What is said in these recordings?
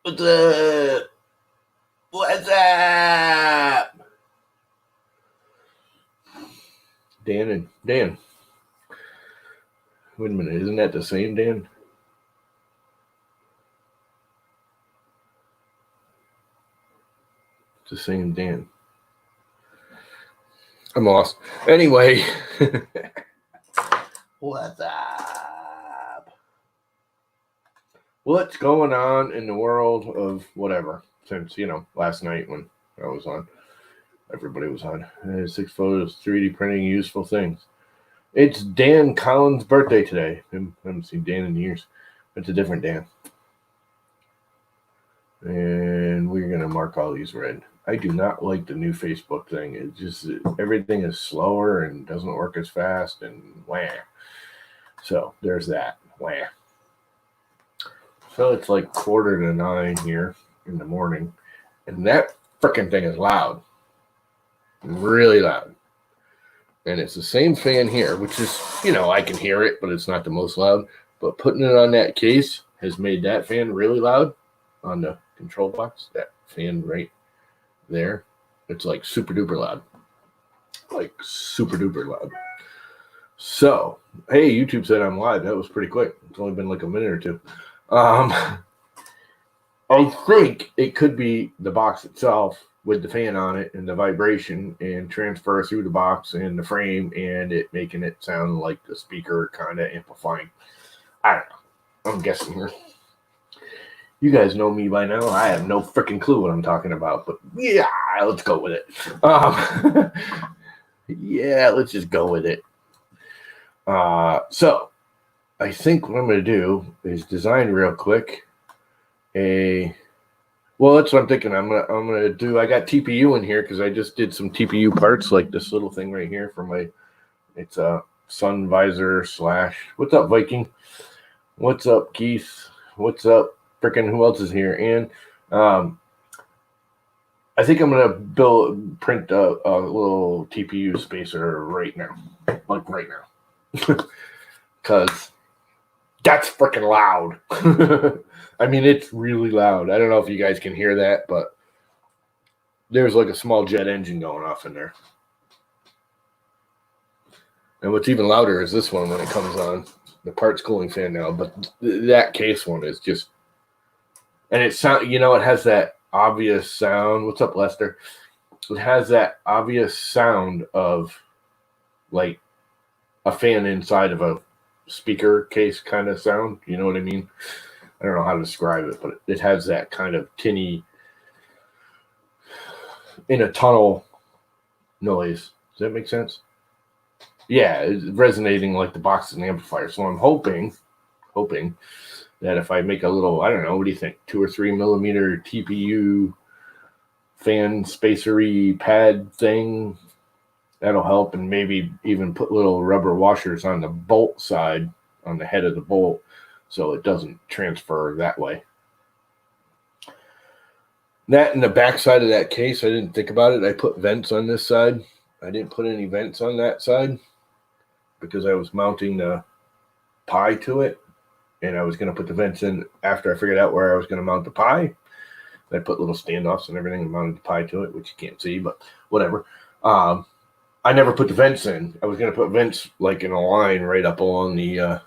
What's up? What's up? Dan. Wait a minute, isn't that the same Dan? It's the same Dan. I'm lost. Anyway. What's up? What's going on in the world of whatever? Since, last night when I was on, everybody was on. 6 photos, 3D printing, useful things. It's Dan Collins' birthday today. I haven't seen Dan in years. It's a different Dan. And we're going to mark all these red. I do not like the new Facebook thing. It just, everything is slower and doesn't work as fast and wah. So there's that. Wah. So it's like 8:45 here in the morning. And that freaking thing is loud. Really loud. And it's the same fan here, which is, I can hear it, but it's not the most loud. But putting it on that case has made that fan really loud on the control box. That fan right there. It's like super duper loud. Like super duper loud. So, hey, YouTube said I'm live. That was pretty quick. It's only been like a minute or two. I think it could be the box itself with the fan on it and the vibration and transfer through the box and the frame and it making it sound like the speaker kind of amplifying. I don't know. I'm guessing here. You guys know me by now. I have no freaking clue what I'm talking about, but yeah, let's go with it. Yeah, let's just go with it. So I think what I'm going to do is design real quick well, that's what I'm thinking. I'm gonna do. I got TPU in here because I just did some TPU parts, like this little thing right here for my. It's a sun visor / What's up, Viking? What's up, Keith? What's up, freaking? Who else is here? And I think I'm gonna print a little TPU spacer right now, like right now, because that's freaking loud. I mean, it's really loud. I don't know if you guys can hear that, but there's like a small jet engine going off in there. And what's even louder is this one when it comes on. The parts cooling fan now, but that case one is just, and it has that obvious sound. What's up, Lester? It has that obvious sound of like a fan inside of a speaker case kind of sound. You know what I mean? I don't know how to describe it, but it has that kind of tinny in a tunnel noise. Does that make sense? Yeah, it's resonating like the box and the amplifier. So I'm hoping that if I make a little, I don't know, what do you think? 2 or 3 millimeter TPU fan spacery pad thing, that'll help, and maybe even put little rubber washers on the bolt side, on the head of the bolt, so it doesn't transfer that way. That in the back side of that case, I didn't think about it. I put vents on this side. I didn't put any vents on that side because I was mounting the Pi to it, and I was going to put the vents in after I figured out where I was going to mount the Pi. I put little standoffs and everything and mounted the Pi to it, which you can't see, but whatever. I never put the vents in. I was going to put vents like in a line right up along the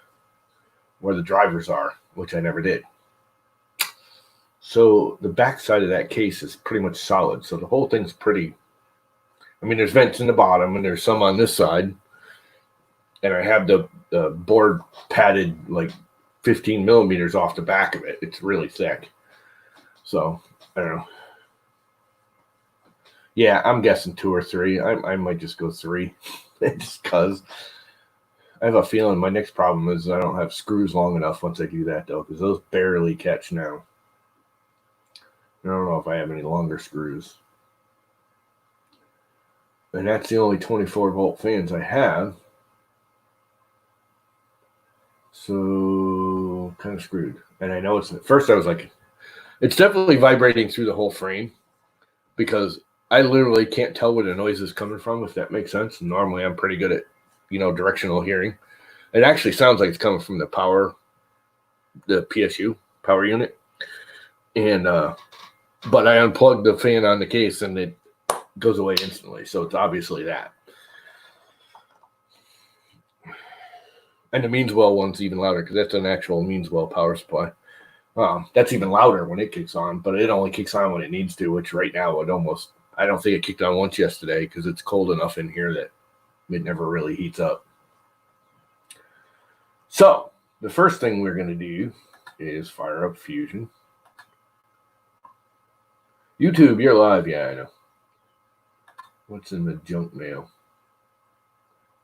where the drivers are, which I never did. So the back side of that case is pretty much solid. So the whole thing's pretty. I mean, there's vents in the bottom and there's some on this side. And I have the board padded like 15 millimeters off the back of it. It's really thick. So I don't know. Yeah, I'm guessing 2 or 3. I might just go 3 just because I have a feeling my next problem is I don't have screws long enough once I do that, though, because those barely catch now. I don't know if I have any longer screws. And that's the only 24-volt fans I have. So, kind of screwed. And I know it's, at first I was like, it's definitely vibrating through the whole frame because I literally can't tell where the noise is coming from, if that makes sense. Normally I'm pretty good at, directional hearing. It actually sounds like it's coming from the PSU, power unit. And but I unplugged the fan on the case and it goes away instantly. So it's obviously that. And the Meanswell one's even louder because that's an actual Meanswell power supply. That's even louder when it kicks on, but it only kicks on when it needs to, which right now I don't think it kicked on once yesterday because it's cold enough in here that it never really heats up. So the first thing we're going to do is fire up Fusion. YouTube, you're live. Yeah, I know. What's in the junk mail?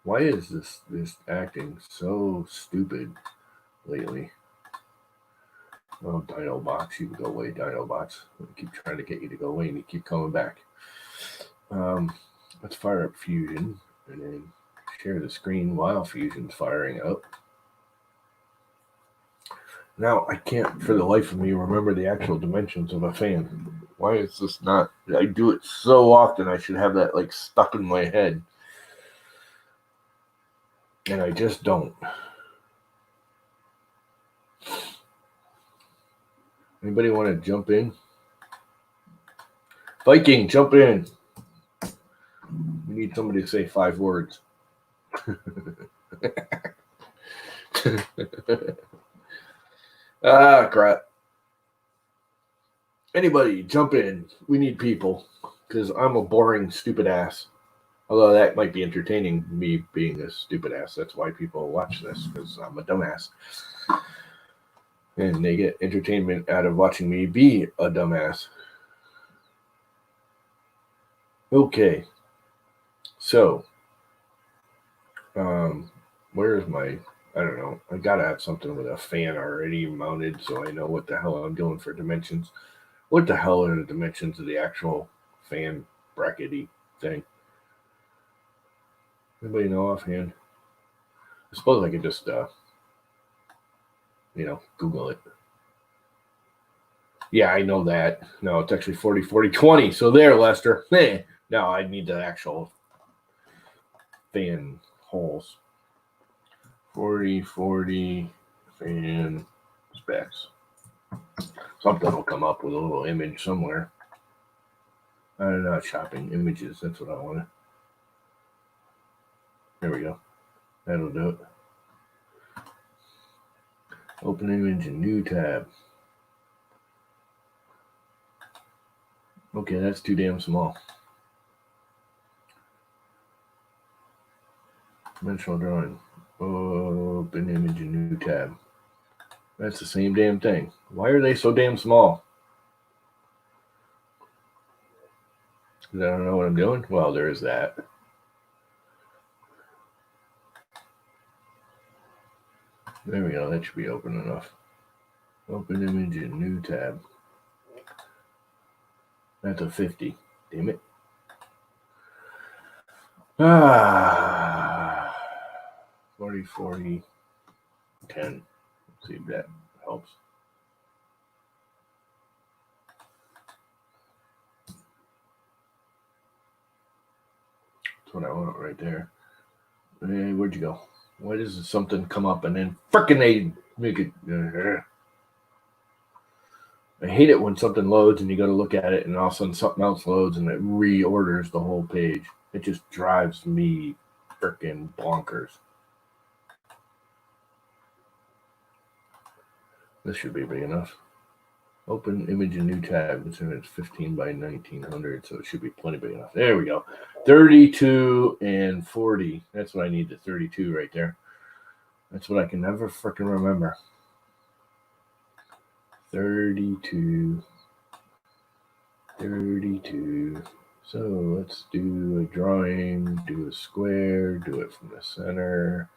Why is this acting so stupid letely? Oh, Dino Box, you can go away, Dino Box. I keep trying to get you to go away and you keep coming back. Let's fire up Fusion and then share the screen while Fusion's firing up. Now, I can't for the life of me remember the actual dimensions of a fan. Why is this not? I do it so often, I should have that like stuck in my head. And I just don't. Anybody want to jump in? Viking, jump in. We need somebody to say 5 words. Crap. Anybody, jump in. We need people because I'm a boring, stupid ass. Although that might be entertaining, me being a stupid ass. That's why people watch this, because I'm a dumbass. And they get entertainment out of watching me be a dumbass. Okay. So, where is my, I don't know. I got to have something with a fan already mounted so I know what the hell I'm doing for dimensions. What the hell are the dimensions of the actual fan brackety thing? Anybody know offhand? I suppose I could just, Google it. Yeah, I know that. No, it's actually 40, 40, 20. So there, Lester. Now I need the actual fan holes. 40, 40 fan specs. Something will come up with a little image somewhere. I'm not shopping images. That's what I wanted. There we go. That'll do it. Open image in new tab. Okay, that's too damn small. Dimensional drawing. Open image in new tab. That's the same damn thing. Why are they so damn small? I don't know what I'm doing. Well, there is that. There we go. That should be open enough. Open image in new tab. That's a 50. Damn it. 40, 40, 10. Let's see if that helps. That's what I want right there. Hey, where'd you go? Why does something come up and then frickin' they make it? I hate it when something loads and you go to look at it and all of a sudden something else loads and it reorders the whole page. It just drives me frickin' bonkers. This should be big enough. Open image in new tab. It's 15 by 1900, so it should be plenty big enough. There we go. 32 and 40. That's what I need, the 32 right there. That's what I can never frickin' remember. 32. So let's do a drawing, do a square, do it from the center.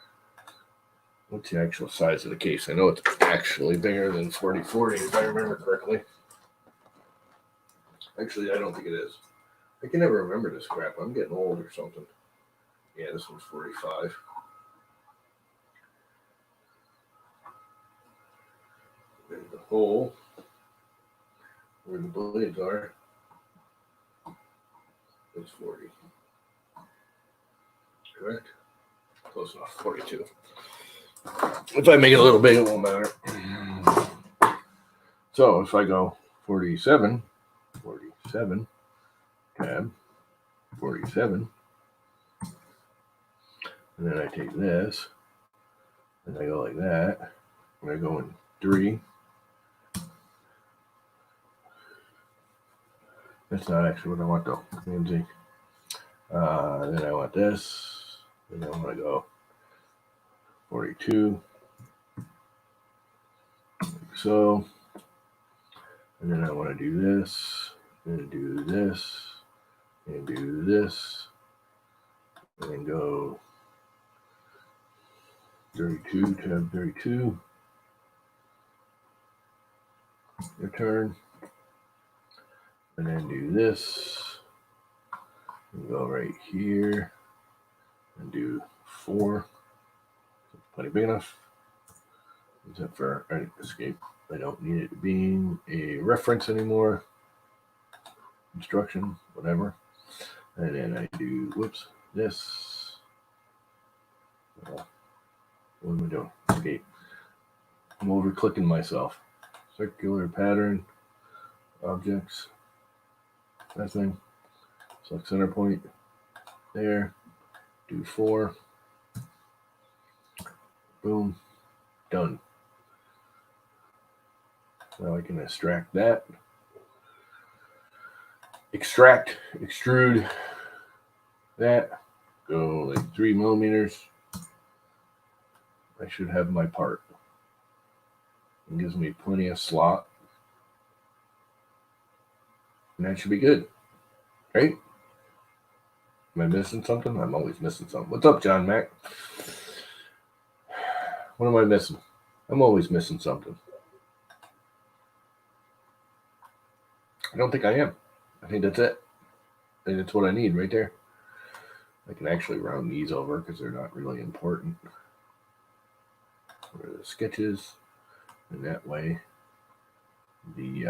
What's the actual size of the case? I know it's actually bigger than 40-40, if I remember correctly. Actually, I don't think it is. I can never remember this crap. I'm getting old or something. Yeah, this one's 45. And the hole where the blades are is 40. Correct? Close enough. 42. If I make it a little big, it won't matter. So if I go 47, 47, tab, 47. And then I take this, and I go like that. And I go in 3. That's not actually what I want though. Then I want this. And I want to go 42. Like so. And then I want to do this. And do this. And do this. And then go 32, tab 32. Return. And then do this. And go right here. And do 4. Plenty big enough. Except for escape. I don't need it being a reference anymore. Instruction, whatever. And then I do, this. What am I doing? Escape. I'm over clicking myself. Circular pattern. Objects. That thing. Select center point. There. Do 4. Boom. Done. Now I can extract that. Extrude that. Go like 3 millimeters. I should have my part. It gives me plenty of slot. And that should be good. Right? Am I missing something? I'm always missing something. What's up, John Mac? What am I missing? I'm always missing something. I don't think I am. I think that's it. I think that's what I need right there. I can actually round these over because they're not really important. For the sketches. And that way, the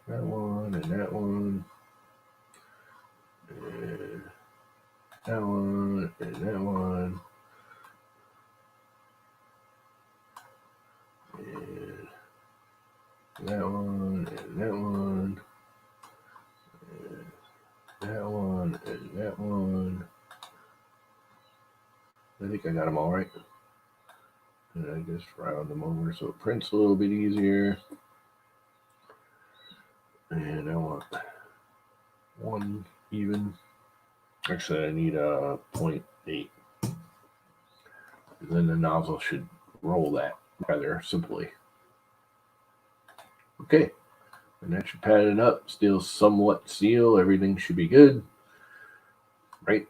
that one and that one. And that one and that one. And that one and that one. And that one and that one. I think I got them all right. And I just round them over so it prints a little bit easier. And I want 1 even. Actually, I need a 0.8. And then the nozzle should roll that rather simply. Okay. And that should pad it up. Still somewhat seal. Everything should be good. Right?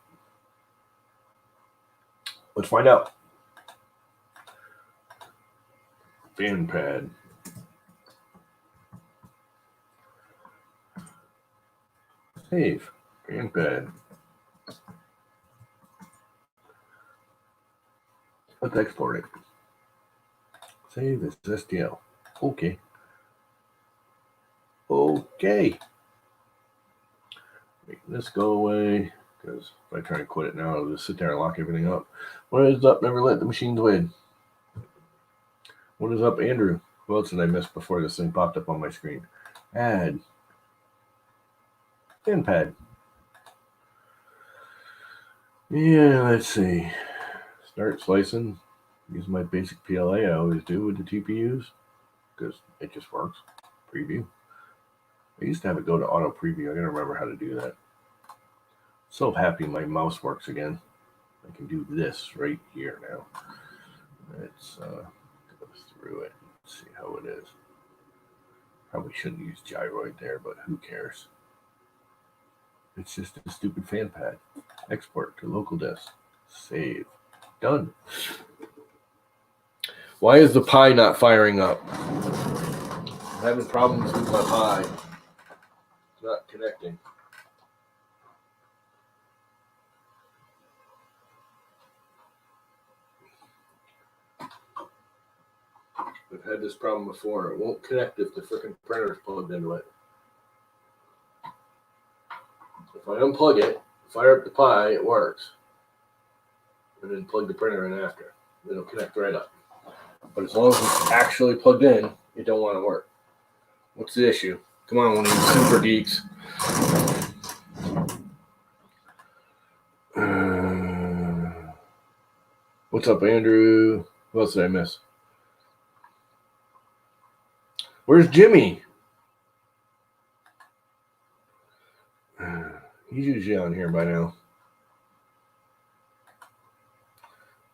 Let's find out. Fan pad. Save. Fan pad. Let's export it. Save as STL. Okay. Okay. Make this go away. Because if I try and quit it now, it'll just sit there and lock everything up. What is up? Never let the machines win. What is up, Andrew? Who else did I miss before this thing popped up on my screen? Add. Fan pad. Yeah, let's see. Start slicing. Use my basic PLA I always do with the TPUs. Because it just works. Preview. I used to have it go to auto preview. I gotta remember how to do that. So happy my mouse works again. I can do this right here now. Let's go through it and see how it is. Probably shouldn't use gyroid there, but who cares? It's just a stupid fan pad. Export to local disk. Save. Done. Why is the Pi not firing up? I'm having problems with my Pi. It's not connecting. I've had this problem before. It won't connect if the freaking printer is plugged into it. If I unplug it, fire up the Pi, it works. And then plug the printer in after. It'll connect right up. But as long as it's actually plugged in, It don't want to work. What's the issue? Come on, one of you super geeks. What's up, Andrew? What else did I miss? Where's Jimmy? He's usually on here by now.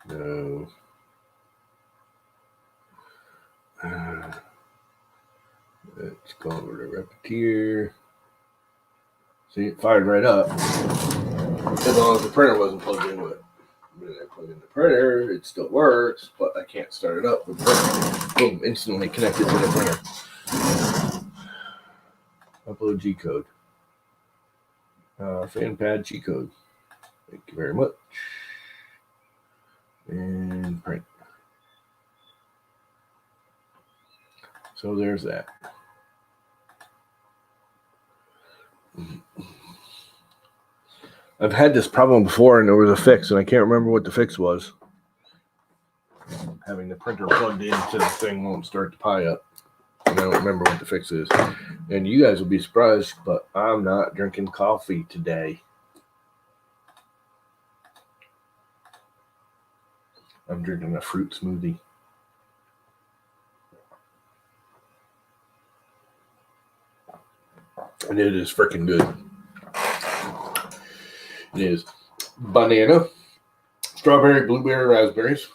No. Let's go over to Repeteer. See, it fired right up. As long as the printer wasn't plugged into it. When I plug in the printer, it still works, but I can't start it up. The printer, boom, instantly connected to the printer. Upload G code. FanPad G code. Thank you very much. And print. So there's that. I've had this problem before, and there was a fix, and I can't remember what the fix was. Having the printer plugged into the thing won't start the Pi up. And I don't remember what the fix is. And you guys will be surprised, but I'm not drinking coffee today. I'm drinking a fruit smoothie. And it is freaking good. It is banana, strawberry, blueberry, raspberries,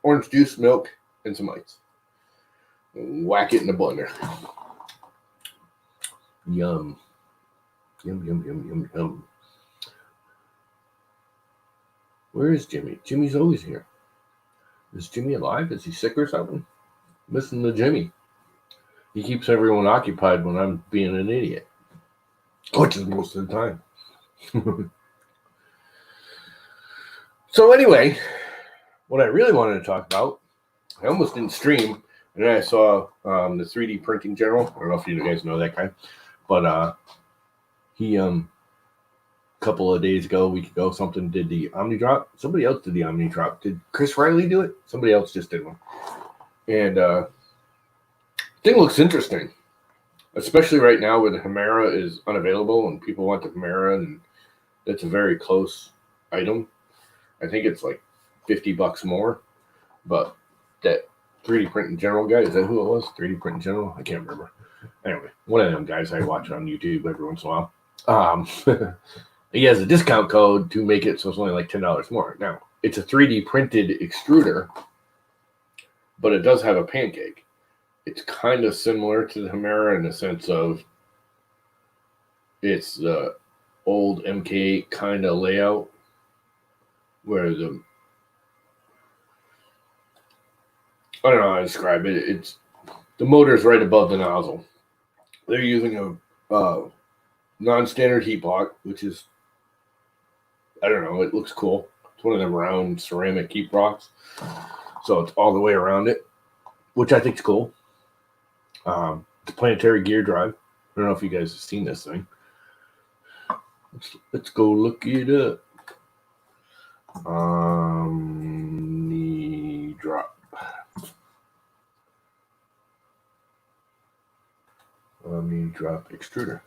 orange juice, milk, and some ice. Whack it in the blender. Yum. Yum, yum, yum, yum, yum. Where is Jimmy? Jimmy's always here. Is Jimmy alive? Is he sick or something? Missing the Jimmy. He keeps everyone occupied when I'm being an idiot. Which is most of the time. So anyway, what I really wanted to talk about, I almost didn't stream, and then I saw the 3D printing general. I don't know if you guys know that guy, but he a couple of days ago, a week ago, something did the OmniDrop. Somebody else did the OmniDrop. Did Chris Riley do it? Somebody else just did one. And thing looks interesting, especially right now where the Hemera is unavailable and people want the Hemera, and it's a very close item. I think it's like $50 more, but that 3D Print in General guy, is that who it was? 3D Print in General? I can't remember. Anyway, one of them guys I watch on YouTube every once in a while. He has a discount code to make it so it's only like $10 more. Now, it's a 3D printed extruder, but it does have a pancake. It's kind of similar to the Hemera in the sense of it's the old MK8 kind of layout, where I don't know how to describe it. It's the motor's right above the nozzle. They're using a non-standard heat block, which is, I don't know, it looks cool. It's one of them round ceramic heat blocks, so it's all the way around it, which I think is cool. It's a planetary gear drive. I don't know if you guys have seen this thing. Let's go look it up. OmniDrop. OmniDrop extruder.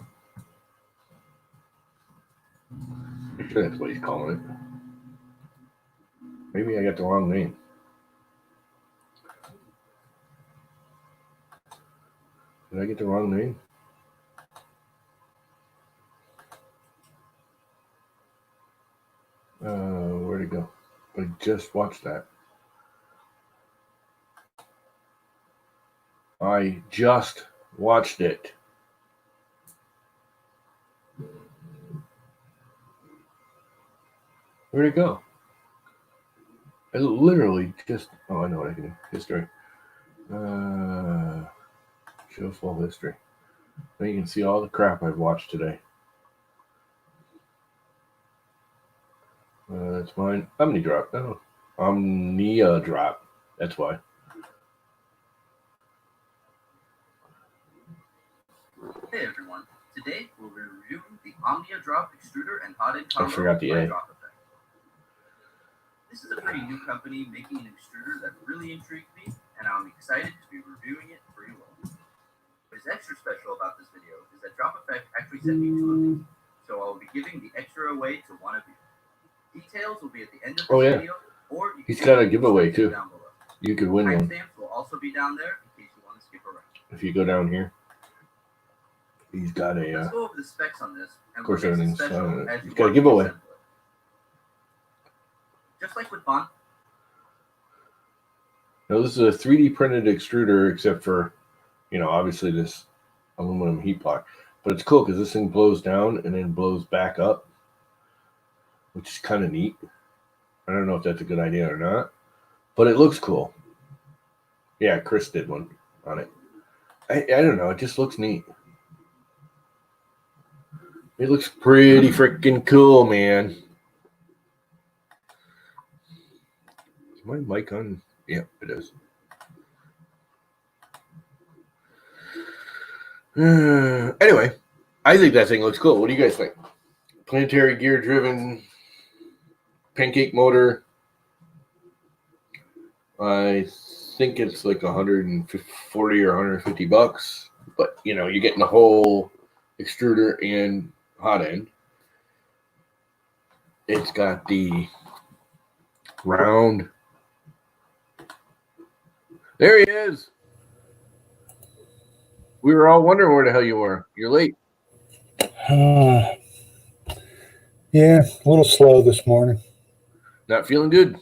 I'm sure that's what he's calling it. Maybe I got the wrong name. Did I get the wrong name? Where'd it go? I just watched that. I just watched it. Where'd it go? I literally just, I know what I can do. History. Show full history. Now you can see all the crap I've watched today. That's mine. OmniDrop. No. OmniDrop. That's why. Hey everyone. Today we'll be reviewing the OmniDrop extruder and hot-end I forgot the A. drop effect. This is a pretty new company making an extruder that really intrigued me, and I'm excited to be reviewing it for you be sent me 2 of these, so I'll be giving the extra away to one of you. Details will be at the end of this video, or you can He's got a giveaway too. down below. You could win one. Timestamps will also be down there in case you want to skip around. If you go down here, he's got a. Let's go over the specs on this. And of course, what makes it everything's. special as you He's got a watch giveaway. the assembly. Just like with Bond. Now this is a 3D printed extruder, except for, obviously this aluminum heat block. But it's cool because this thing blows down and then blows back up, which is kind of neat. I don't know if that's a good idea or not, but it looks cool. Yeah, Chris did one on it. I don't know. It just looks neat. It looks pretty freaking cool, man. Is my mic on? Yeah, it is. Anyway, I think that thing looks cool. What do you guys think? Planetary gear driven pancake motor. I think it's like 140 or 150 bucks, but you're getting the whole extruder and hot end. It's got the round. There he is. We were all wondering where the hell you were. You're late. Yeah, a little slow this morning. Not feeling good?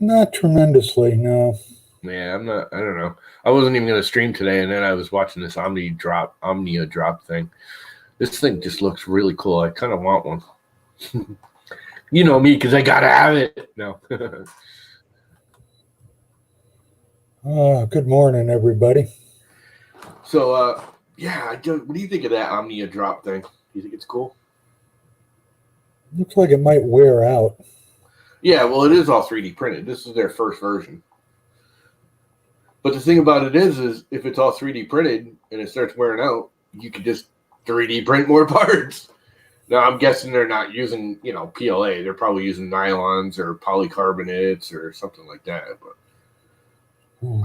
Not tremendously, no. Yeah, I'm not. I don't know. I wasn't even going to stream today, and then I was watching this OmniDrop thing. This thing just looks really cool. I kind of want one. You know me, because I got to have it. No. Good morning, everybody. So, yeah, what do you think of that OmniDrop thing? Do you think it's cool? Looks like it might wear out. Yeah, well, it is all 3D printed. This is their first version. But the thing about it is if it's all 3D printed and it starts wearing out, you could just 3D print more parts. Now, I'm guessing they're not using, PLA. They're probably using nylons or polycarbonates or something like that. But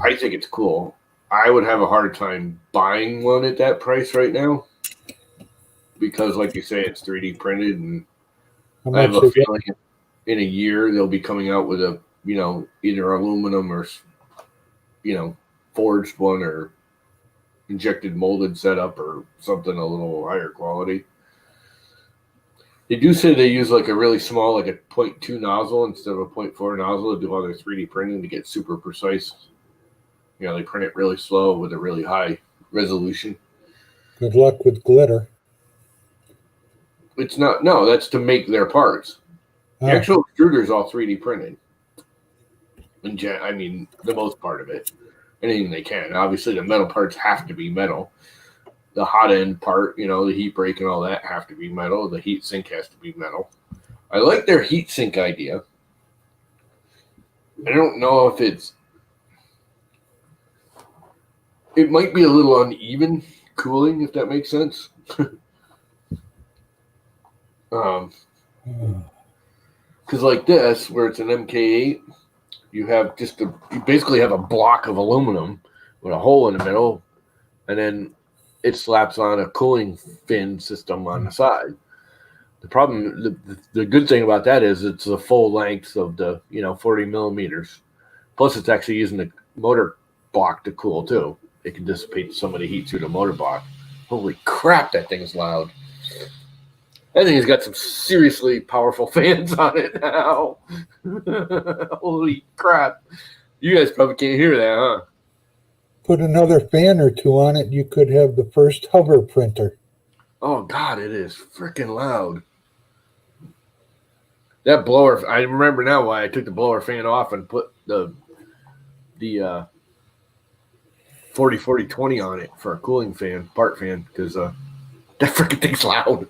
I think it's cool. I would have a hard time buying one at that price right now because, like you say, it's 3D printed, and I have a feeling in a year they'll be coming out with a, either aluminum or, forged one or injected molded setup or something a little higher quality. They do say they use like a really small, like a 0.2 nozzle instead of a 0.4 nozzle to do all their 3D printing to get super precise. They print it really slow with a really high resolution. Good luck with glitter. It's not, no, that's to make their parts. The actual extruder is all 3D printed. I mean, the most part of it. Anything they can. Obviously, the metal parts have to be metal. The hot end part, the heat break and all that have to be metal. The heat sink has to be metal. I like their heat sink idea. I don't know if it might be a little uneven cooling, if that makes sense. Because like this, where it's an MK8, you basically have a block of aluminum with a hole in the middle, and then it slaps on a cooling fin system on the side. The problem, the good thing about that is it's the full length of the 40 millimeters. Plus, it's actually using the motor block to cool too. It can dissipate some of the heat through the motor block. Holy crap, that thing's loud. That thing has got some seriously powerful fans on it now. Holy crap. You guys probably can't hear that, huh? Put another fan or two on it, you could have the first hover printer. Oh, God, it is freaking loud. That blower, I remember now why I took the blower fan off and put the 40-40-20 on it for a cooling fan, part fan, because that freaking thing's loud.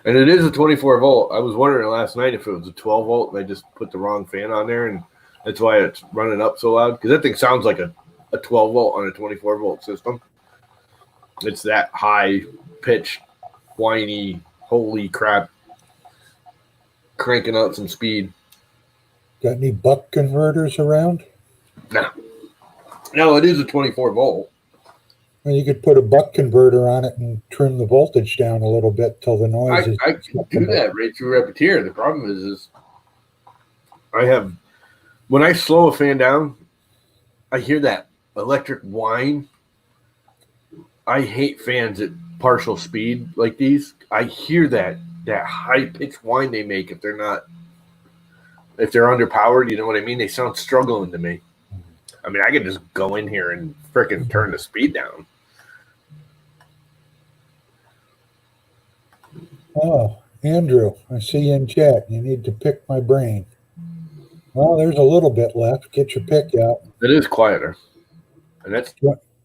And it is a 24 volt. I was wondering last night if it was a 12 volt and I just put the wrong fan on there, and that's why it's running up so loud, because that thing sounds like a 12 volt on a 24 volt system. It's that high pitched, whiny, holy crap, cranking out some speed. Got any buck converters around? No, it is a 24 volt. Well, you could put a buck converter on it and trim the voltage down a little bit till the noise is. I can do that right through Repetier. The problem is when I slow a fan down, I hear that electric whine. I hate fans at partial speed like these. I hear that high pitched whine they make if they're underpowered. You know what I mean? They sound struggling to me. I mean, I could just go in here and frickin' turn the speed down. Oh, Andrew, I see you in chat. You need to pick my brain. Well, there's a little bit left. Get your pick out. It is quieter. And that's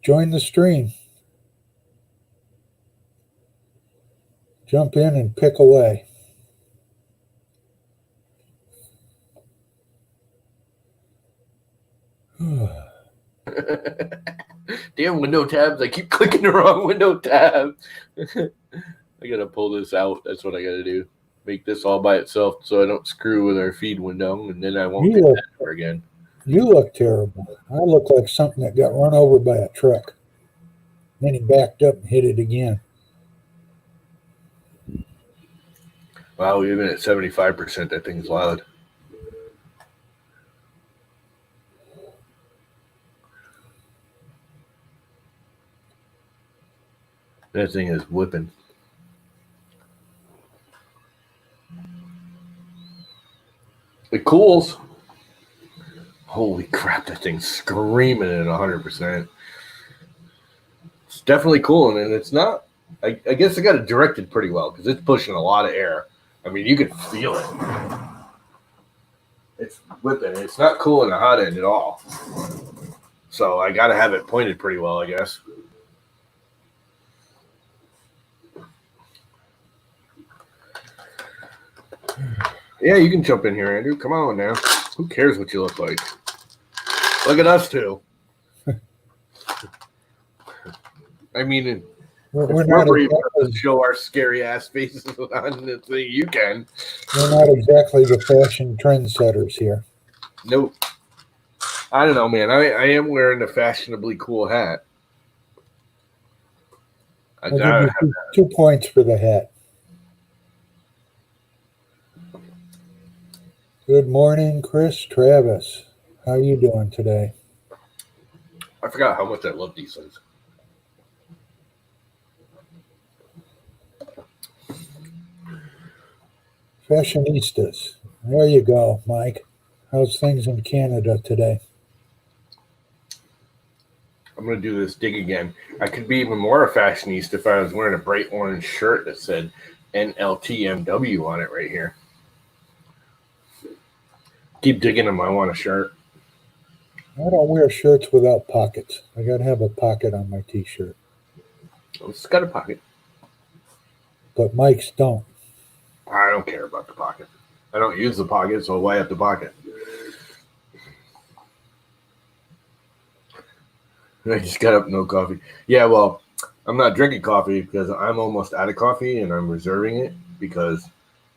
join the stream. Jump in and pick away. damn window tabs. I keep clicking the wrong window tab. I gotta pull this out. That's what I gotta do. Make this all by itself so I don't screw with our feed window, and then I won't get that ever again. You look terrible. I look like something that got run over by a truck. Then he backed up and hit it again. Wow, even at 75%, that thing's loud. That thing is whipping. It cools. Holy crap, that thing's screaming at 100%. It's definitely cooling, and it's not. I guess I got it directed pretty well because it's pushing a lot of air. I mean, you can feel it. It's whipping. It's not cooling the hot end at all. So I got to have it pointed pretty well, I guess. Yeah, you can jump in here, Andrew. Come on now. Who cares what you look like? Look at us two. I mean, we're not exactly to show our scary ass faces on the thing. You can. We're not exactly the fashion trendsetters here. Nope. I don't know, man. I am wearing a fashionably cool hat. I gotta have 2 points for the hat. Good morning, Chris Travis. How you doing today? I forgot how much I love these things. Fashionistas. There you go, Mike. How's things in Canada today? I'm going to do this dig again. I could be even more a fashionista if I was wearing a bright orange shirt that said NLTMW on it right here. Keep digging them. I want a shirt. I don't wear shirts without pockets. I got to have a pocket on my t-shirt. Oh, it's got a pocket. But Mike's don't. I don't care about the pocket. I don't use the pocket, so why have the pocket? I just got up, no coffee. Yeah, well, I'm not drinking coffee because I'm almost out of coffee and I'm reserving it because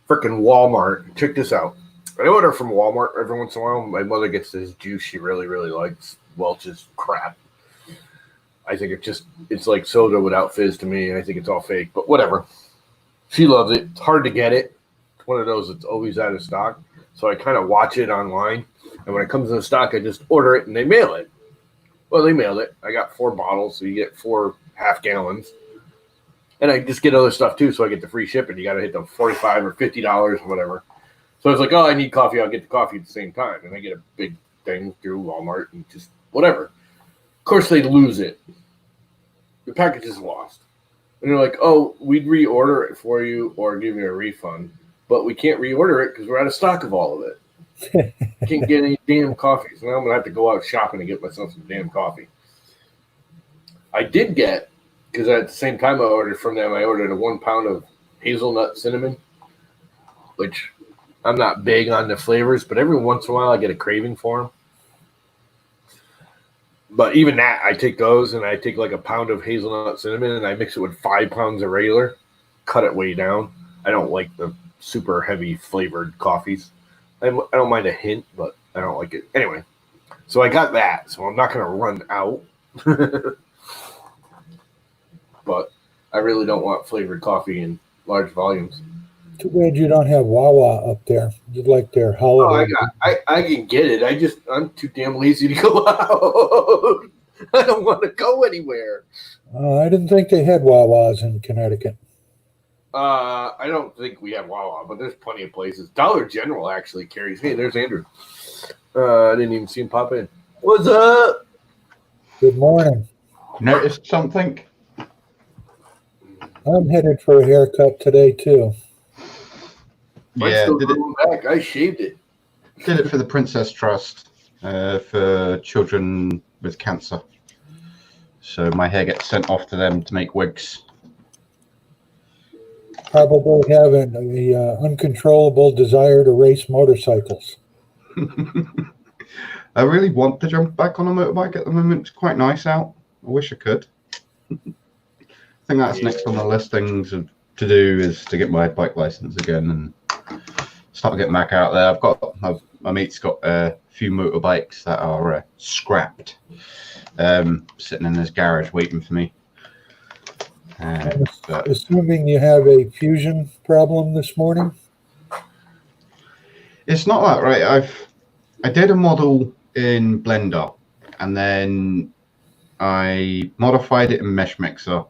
frickin' Walmart. Check this out. I order from Walmart every once in a while. My mother gets this juice she really, really likes. Welch's crap. I think it's like soda without fizz to me. I think it's all fake, but whatever. She loves it. It's hard to get it. It's one of those that's always out of stock. So I kind of watch it online. And when it comes in stock, I just order it and they mail it. Well, they mailed it. I got 4 bottles, so you get 4 half gallons. And I just get other stuff too, so I get the free shipping. You got to hit the $45 or $50 or whatever. So I was like, oh, I need coffee. I'll get the coffee at the same time. And I get a big thing through Walmart and just whatever. Of course, they lose it. The package is lost. And they're like, oh, we'd reorder it for you or give you a refund. But we can't reorder it because we're out of stock of all of it. I can't get any damn coffee. So now I'm going to have to go out shopping and get myself some damn coffee. I did get, because at the same time I ordered from them, I ordered a 1 pound of hazelnut cinnamon, which I'm not big on the flavors, but every once in a while I get a craving for them. But even that, I take those and I take like a pound of hazelnut cinnamon and I mix it with 5 pounds of regular, cut it way down. I don't like the super heavy flavored coffees. I don't mind a hint, but I don't like it. Anyway, so I got that, so I'm not going to run out. but I really don't want flavored coffee in large volumes. Too bad you don't have Wawa up there. You'd like their Oh, holiday. I can get it. I'm too damn lazy to go out. I don't want to go anywhere. I didn't think they had Wawas in Connecticut. I don't think we have Wawa, but there's plenty of places. Dollar General actually carries. Hey, there's Andrew. I didn't even see him pop in. What's up? Good morning. Noticed something? I'm headed for a haircut today too. Mine's Yeah, still growing back. I shaved it. did it for the Princess Trust for children with cancer. So my hair gets sent off to them to make wigs. Probably have an uncontrollable desire to race motorcycles. I really want to jump back on a motorbike at the moment. It's quite nice out. I wish I could. I think that's next on the list things to do is to get my bike license again and start getting back out there. My mate's got a few motorbikes that are scrapped, sitting in his garage waiting for me. But Assuming you have a fusion problem this morning. it's not that, right? I did a model in Blender and then I modified it in Mesh Mixer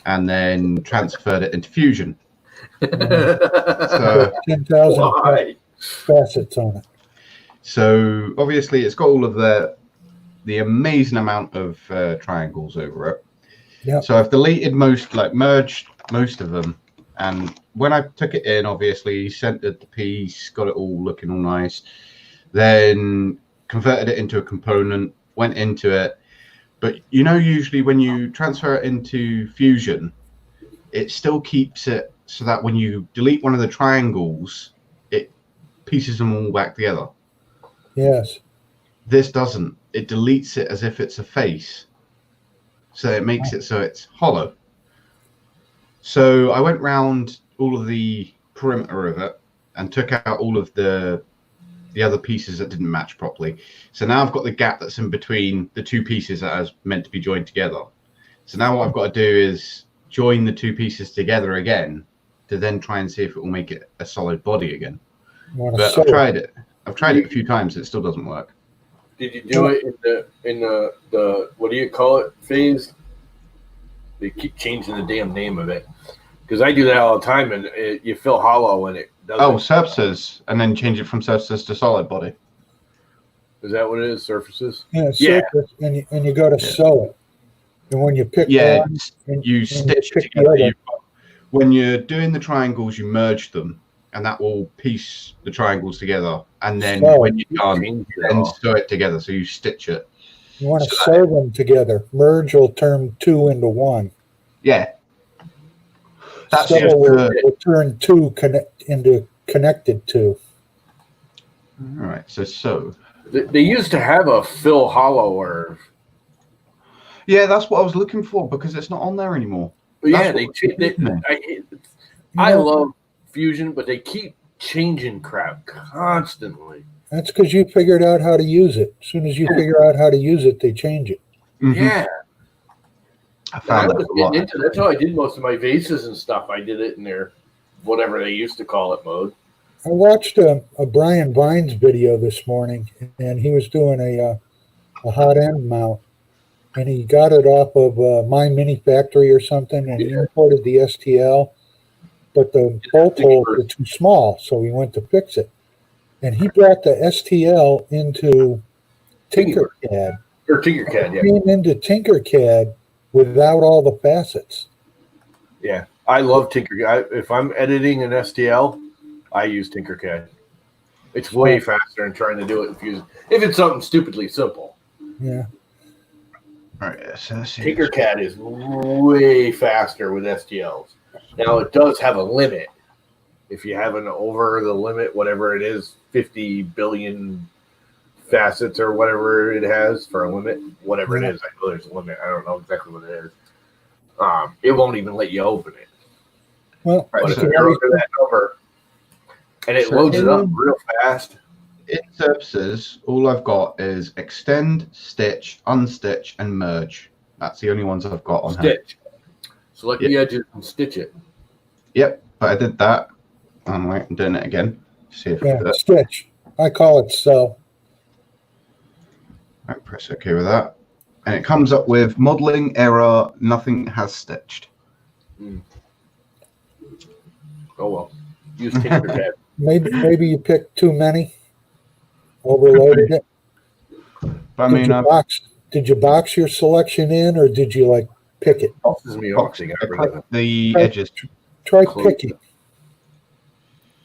and then transferred it into Fusion. So 10,000 facets on it. So obviously it's got all of the amazing amount of triangles over it. Yeah. So I've deleted merged most of them. And when I took it in, obviously centered the piece, got it all looking all nice. Then converted it into a component, went into it. But usually when you transfer it into Fusion, it still keeps it so that when you delete one of the triangles, it pieces them all back together. Yes. This doesn't. It deletes it as if it's a face. So it makes it so it's hollow. So I went round all of the perimeter of it and took out all of the other pieces that didn't match properly. So now I've got the gap that's in between the two pieces that are meant to be joined together. So now what I've got to do is join the two pieces together again to then try and see if it will make it a solid body again. But I've tried it. I've tried it a few times. It still doesn't work. Did you do it in the what do you call it phase? They keep changing the damn name of it because I do that all the time, and you feel hollow in it. Oh, surfaces, and then change it from surfaces to solid body. Is that what it is? Surfaces? Yeah, surface, and you go to sew it. And when you pick one, you stitch it together. When you're doing the triangles, you merge them, and that will piece the triangles together. And then when you're done, then sew it together. So you stitch it. You want to sew them together. Merge will turn two into one. Yeah. That's sew will turn two into connected two. All right. So they used to have a fill hollow or. Yeah, that's what I was looking for because it's not on there anymore. Yeah, I love Fusion, but they keep changing crap constantly. That's because you figured out how to use it. As soon as you figure out how to use it, they change it. Mm-hmm. Yeah. That's how I did most of my vases and stuff. I did it in their whatever they used to call it mode. I watched a Brian Vines video this morning, and he was doing a hot end mount. And he got it off of My Mini Factory or something, and he imported the STL, but the bolt holes were too small, so he went to fix it. And he brought the STL into Tinkercad. Or Tinkercad, yeah. Came into Tinkercad without all the facets. Yeah, I love Tinkercad. If I'm editing an STL, I use Tinkercad. It's way faster than trying to do it in Fusion. If it's something stupidly simple. Yeah. All right, so Tinkercad is way faster with STLs. Now, it does have a limit. If you have an over the limit, whatever it is, 50 billion facets or whatever it has for a limit, whatever it is. I know there's a limit. I don't know exactly what it is. It won't even let you open it. Well, but if you're over that number, and it loads it up real fast. In surfaces, all I've got is extend, stitch, unstitch, and merge. That's the only ones I've got on Stitch. Select the edges and stitch it. Yep, but I did that. I'm doing it again. See if Yeah, stitch. I call it sew. I press OK with that. And it comes up with modeling error, nothing has stitched. Oh well. Use Tinkercad. Maybe you picked too many, overloaded it. But I mean, Did you box your selection in, or did you like pick it? Boxes me off. So you gotta bring it the edges. Try picking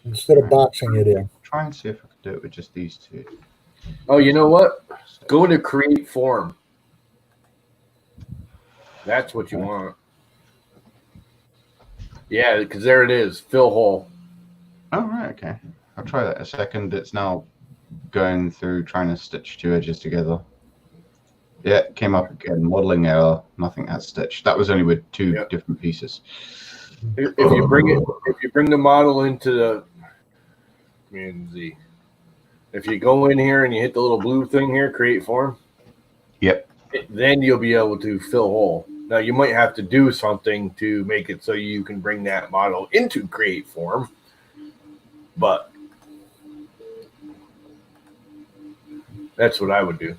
instead of boxing it in. Try and see if I can do it with just these two. Oh, you know what? Go to create form. That's what you want. Yeah, because there it is. Fill hole. Oh, right. Okay. I'll try that a second. It's now going through trying to stitch two edges together. Yeah, it came up again. Modeling error. Nothing has stitched. That was only with two different pieces. If you bring the model into the if you go in here and you hit the little blue thing here, create form. Yep. Then you'll be able to fill hole. Now you might have to do something to make it so you can bring that model into create form, but that's what I would do.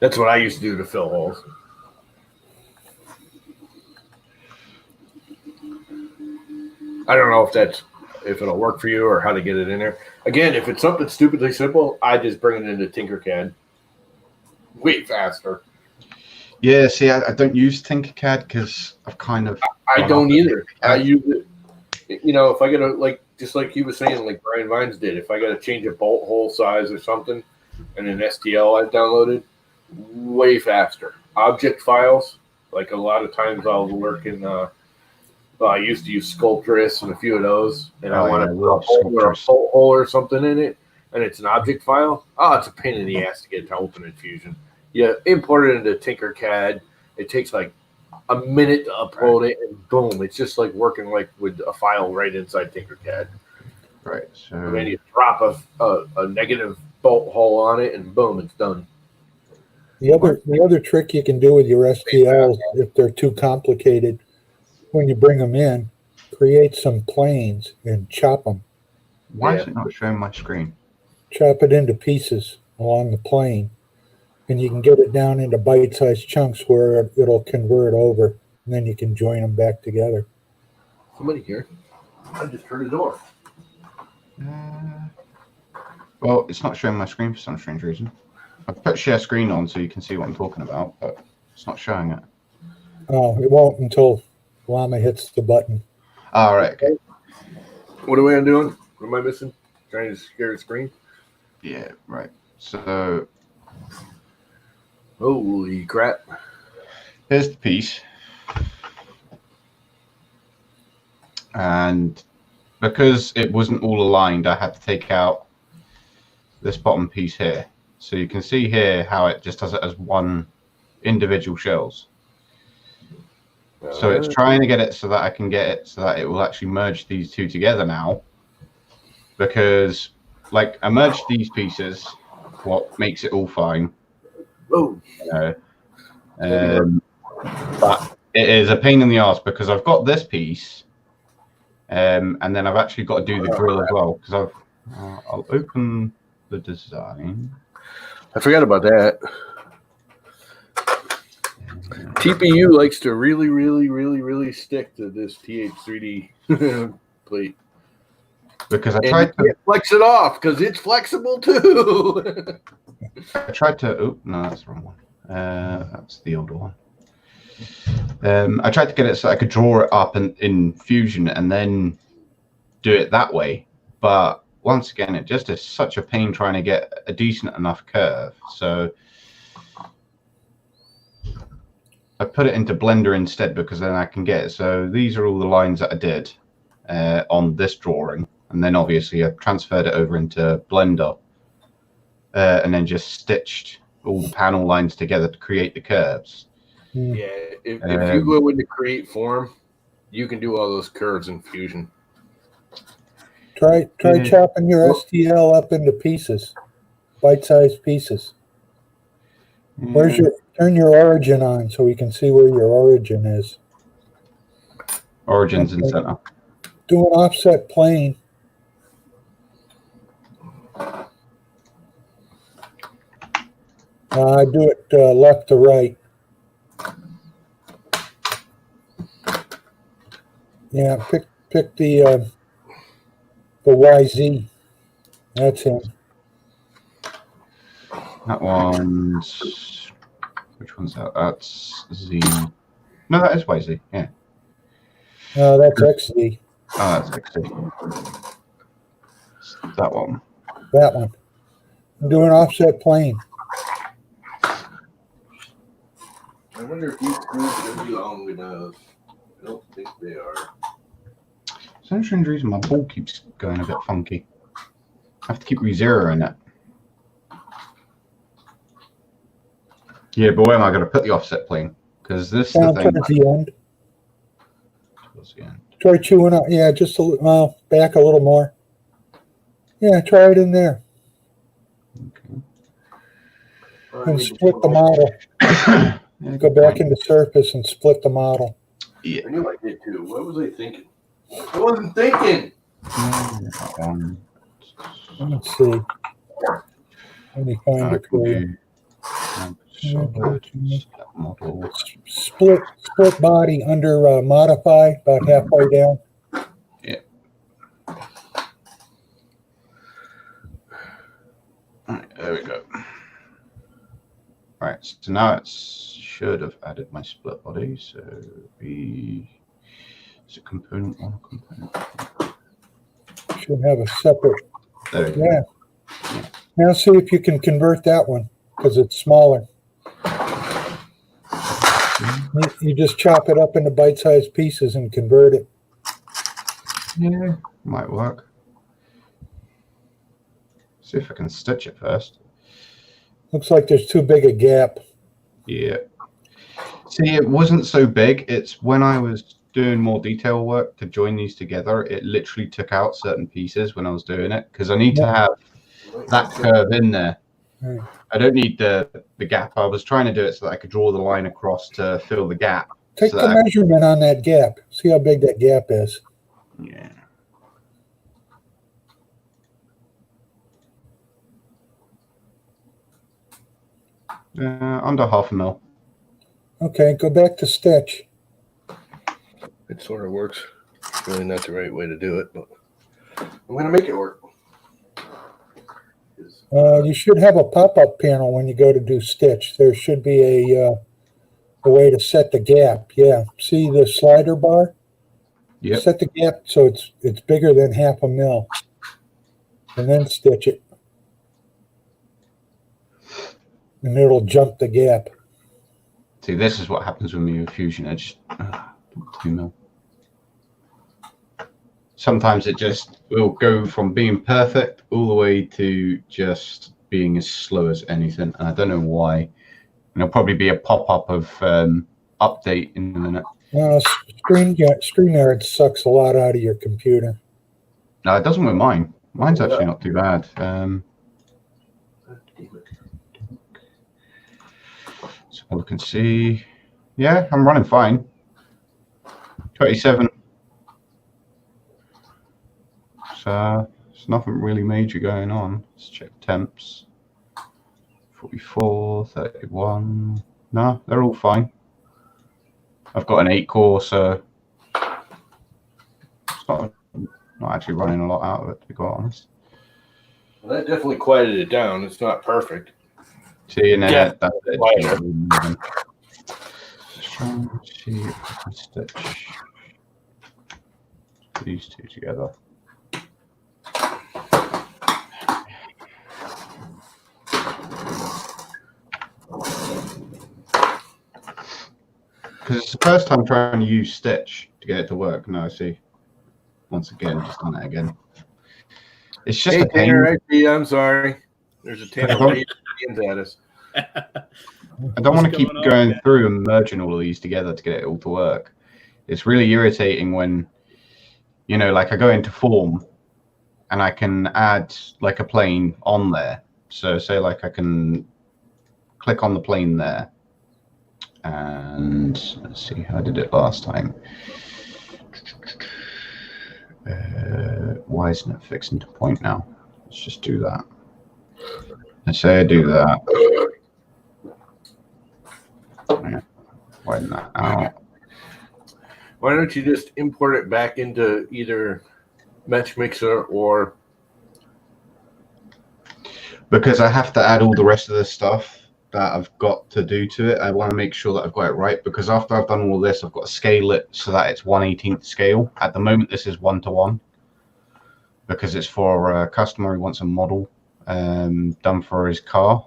That's what I used to do to fill holes. I don't know if it'll work for you or how to get it in there. Again, if it's something stupidly simple, I just bring it into Tinkercad. Way faster. Yeah, see, I don't use Tinkercad because I've kind of... I don't either. I use it, if I got just like he was saying, like Brian Vines did, if I got to change a bolt hole size or something, and an STL I've downloaded, way faster. Object files, like a lot of times I'll work in... I used to use Sculptress and a few of those, and I want to put a bolt hole or something in it, and it's an object file. Oh, it's a pain in the ass to get to open in Fusion. You import it into Tinkercad. It takes like a minute to upload it, and boom, it's just like working like with a file right inside Tinkercad. Right. So and then you drop a negative bolt hole on it, and boom, it's done. The other trick you can do with your STLs, if they're too complicated, when you bring them in, create some planes and chop them. Why is it not showing my screen? Chop it into pieces along the plane, and you can get it down into bite-sized chunks where it'll convert over, and then you can join them back together. Somebody here. I just heard a door. Well, it's not showing my screen for some strange reason. I've put share screen on so you can see what I'm talking about, but it's not showing it. Oh, it won't until Llama hits the button. All right. Okay. What am I doing? What am I missing? Trying to share the screen? Yeah, right. So... Holy crap. Here's the piece. And because it wasn't all aligned, I had to take out this bottom piece here. So you can see here how it just does it as one individual shells. So it's trying to get it so that I can get it so that it will actually merge these two together now. Because, like, I merged these pieces, what makes it all fine. Oh. But it is a pain in the ass because I've got this piece, and then I've actually got to do the drill as well. Because I'll open the design. I forgot about that. TPU likes to really, really, really, really stick to this TH3D plate. Because I tried to flex it off because it's flexible too. I tried to. Oh no, that's the wrong one. That's the older one. I tried to get it so I could draw it up in Fusion and then do it that way. But once again, it just is such a pain trying to get a decent enough curve. So I put it into Blender instead because then I can get it. So these are all the lines that I did on this drawing. And then obviously I transferred it over into Blender and then just stitched all the panel lines together to create the curves. Yeah, if you go into create form, you can do all those curves in Fusion. Try chopping your STL up into pieces, bite-sized pieces. Where's Turn your origin on so we can see where your origin is. Origins in center. Do an offset plane. I do it left to right. Yeah, pick the YZ. That's him. That one's, which one's that? That's Z. No, that is YZ. Yeah. No, that's XZ. Oh, that's XZ. That one. That one. I'm doing offset plane. I wonder if these screws should be long enough. I don't think they are. For some strange reason, my ball keeps going a bit funky. I have to keep re-zeroing it. Yeah, but where am I going to put the offset plane? Because this is the Down thing. towards the end. Towards the end. Try chewing out. Yeah, just a little. Well, back a little more. Yeah, try it in there. Okay. And split the model. Yeah, Go back into surface and split the model. Yeah. I knew I did too. What was I thinking? I wasn't thinking. That one. Let's see. Let me find I it can for you. do solid model. Split body under modify, about halfway down. Yeah. All right, there we go. All right, so now it should have added my split body. So be is it component one, component two? Should have a separate. There we go. Yeah. Now see if you can convert that one because it's smaller. You just chop it up into bite-sized pieces and convert it. Yeah, might work. See if I can stitch it first. Looks like there's too big a gap. Yeah. See, it wasn't so big. It's when I was doing more detail work to join these together, it literally took out certain pieces when I was doing it because I need to have that curve in there. Right. I don't need the gap. I was trying to do it so that I could draw the line across to fill the gap. Take so the measurement on that gap. See how big that gap is. Yeah. Under 0.5 mil. Okay, go back to stitch. It sort of works. It's really not the right way to do it, but I'm going to make it work. You should have a pop-up panel when you go to do stitch. There should be a way to set the gap. Yeah, see the slider bar? Yep. Set the gap so it's bigger than 0.5 mil, and then stitch it, and it'll jump the gap. See, this is what happens with me with Fusion. I just 2 mil. Sometimes it just will go from being perfect all the way to just being as slow as anything. And I don't know why. And it'll probably be a pop-up of update in a minute. StreamYard sucks a lot out of your computer. No, it doesn't with mine. Mine's actually not too bad. So look and see. Yeah, I'm running fine. 27. So there's nothing really major going on. Let's check temps. 44, 31. No, they're all fine. I've got an 8-core, so it's not actually running a lot out of it, to be quite honest. Well, that definitely quieted it down. It's not perfect. See, and then Yeah, that's it. quieter. Let's try and see if I can stitch these two together. Because it's the first time trying to use Stitch to get it to work. No, I see. Once again, just done that again. It's just a pain. Tanner, I'm sorry. There's a Tanner at us. I don't want to keep going through and merging all of these together to get it all to work. It's really irritating when, you know, like I go into form and I can add like a plane on there. So say like I can click on the plane there And let's see how I did it last time. Why isn't it fixing to point now? Let's just do that. Let's say I do that. Yeah. Widen that out. Why don't you just import it back into either Mesh Mixer or... Because I have to add all the rest of the stuff that I've got to do to it. I want to make sure that I've got it right, because after I've done all this, I've got to scale it so that it's 1/18 scale. At the moment, this is 1:1 because it's for a customer who wants a model done for his car.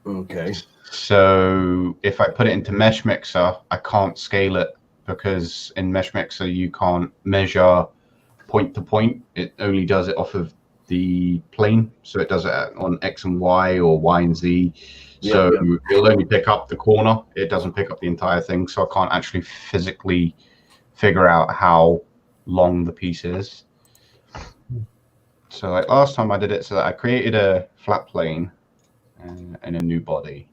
Okay. So if I put it into Mesh Mixer, I can't scale it because in Mesh Mixer you can't measure point to point. It only does it off of the plane, so it does it on X and Y or Y and Z. So it'll only pick up the corner. It doesn't pick up the entire thing, so I can't actually physically figure out how long the piece is. So like last time I did it so that I created a flat plane and a new body,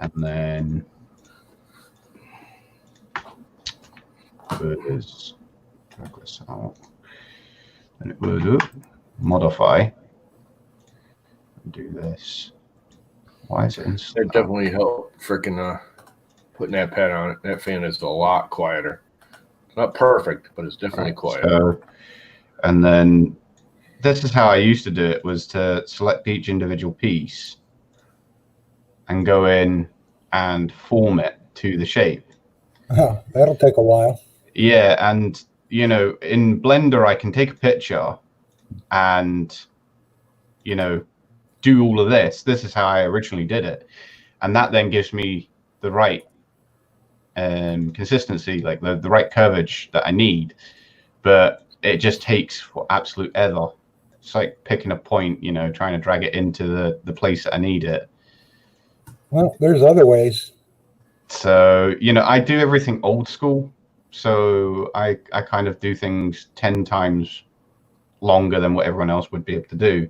and then drag this out, and it would modify and do this. Why is it It definitely helped freaking putting that pad on it. That fan is a lot quieter. Not perfect, but it's definitely quieter. So, and then this is how I used to do it, was to select each individual piece and go in and form it to the shape. Oh, that'll take a while. Yeah, and you know, in Blender I can take a picture and do all of this. This is how I originally did it, and that then gives me the right consistency, like the right curvature that I need. But it just takes absolute ever. It's like picking a point, trying to drag it into the place that I need it. Well, there's other ways. So I do everything old school, so I kind of do things 10 times longer than what everyone else would be able to do.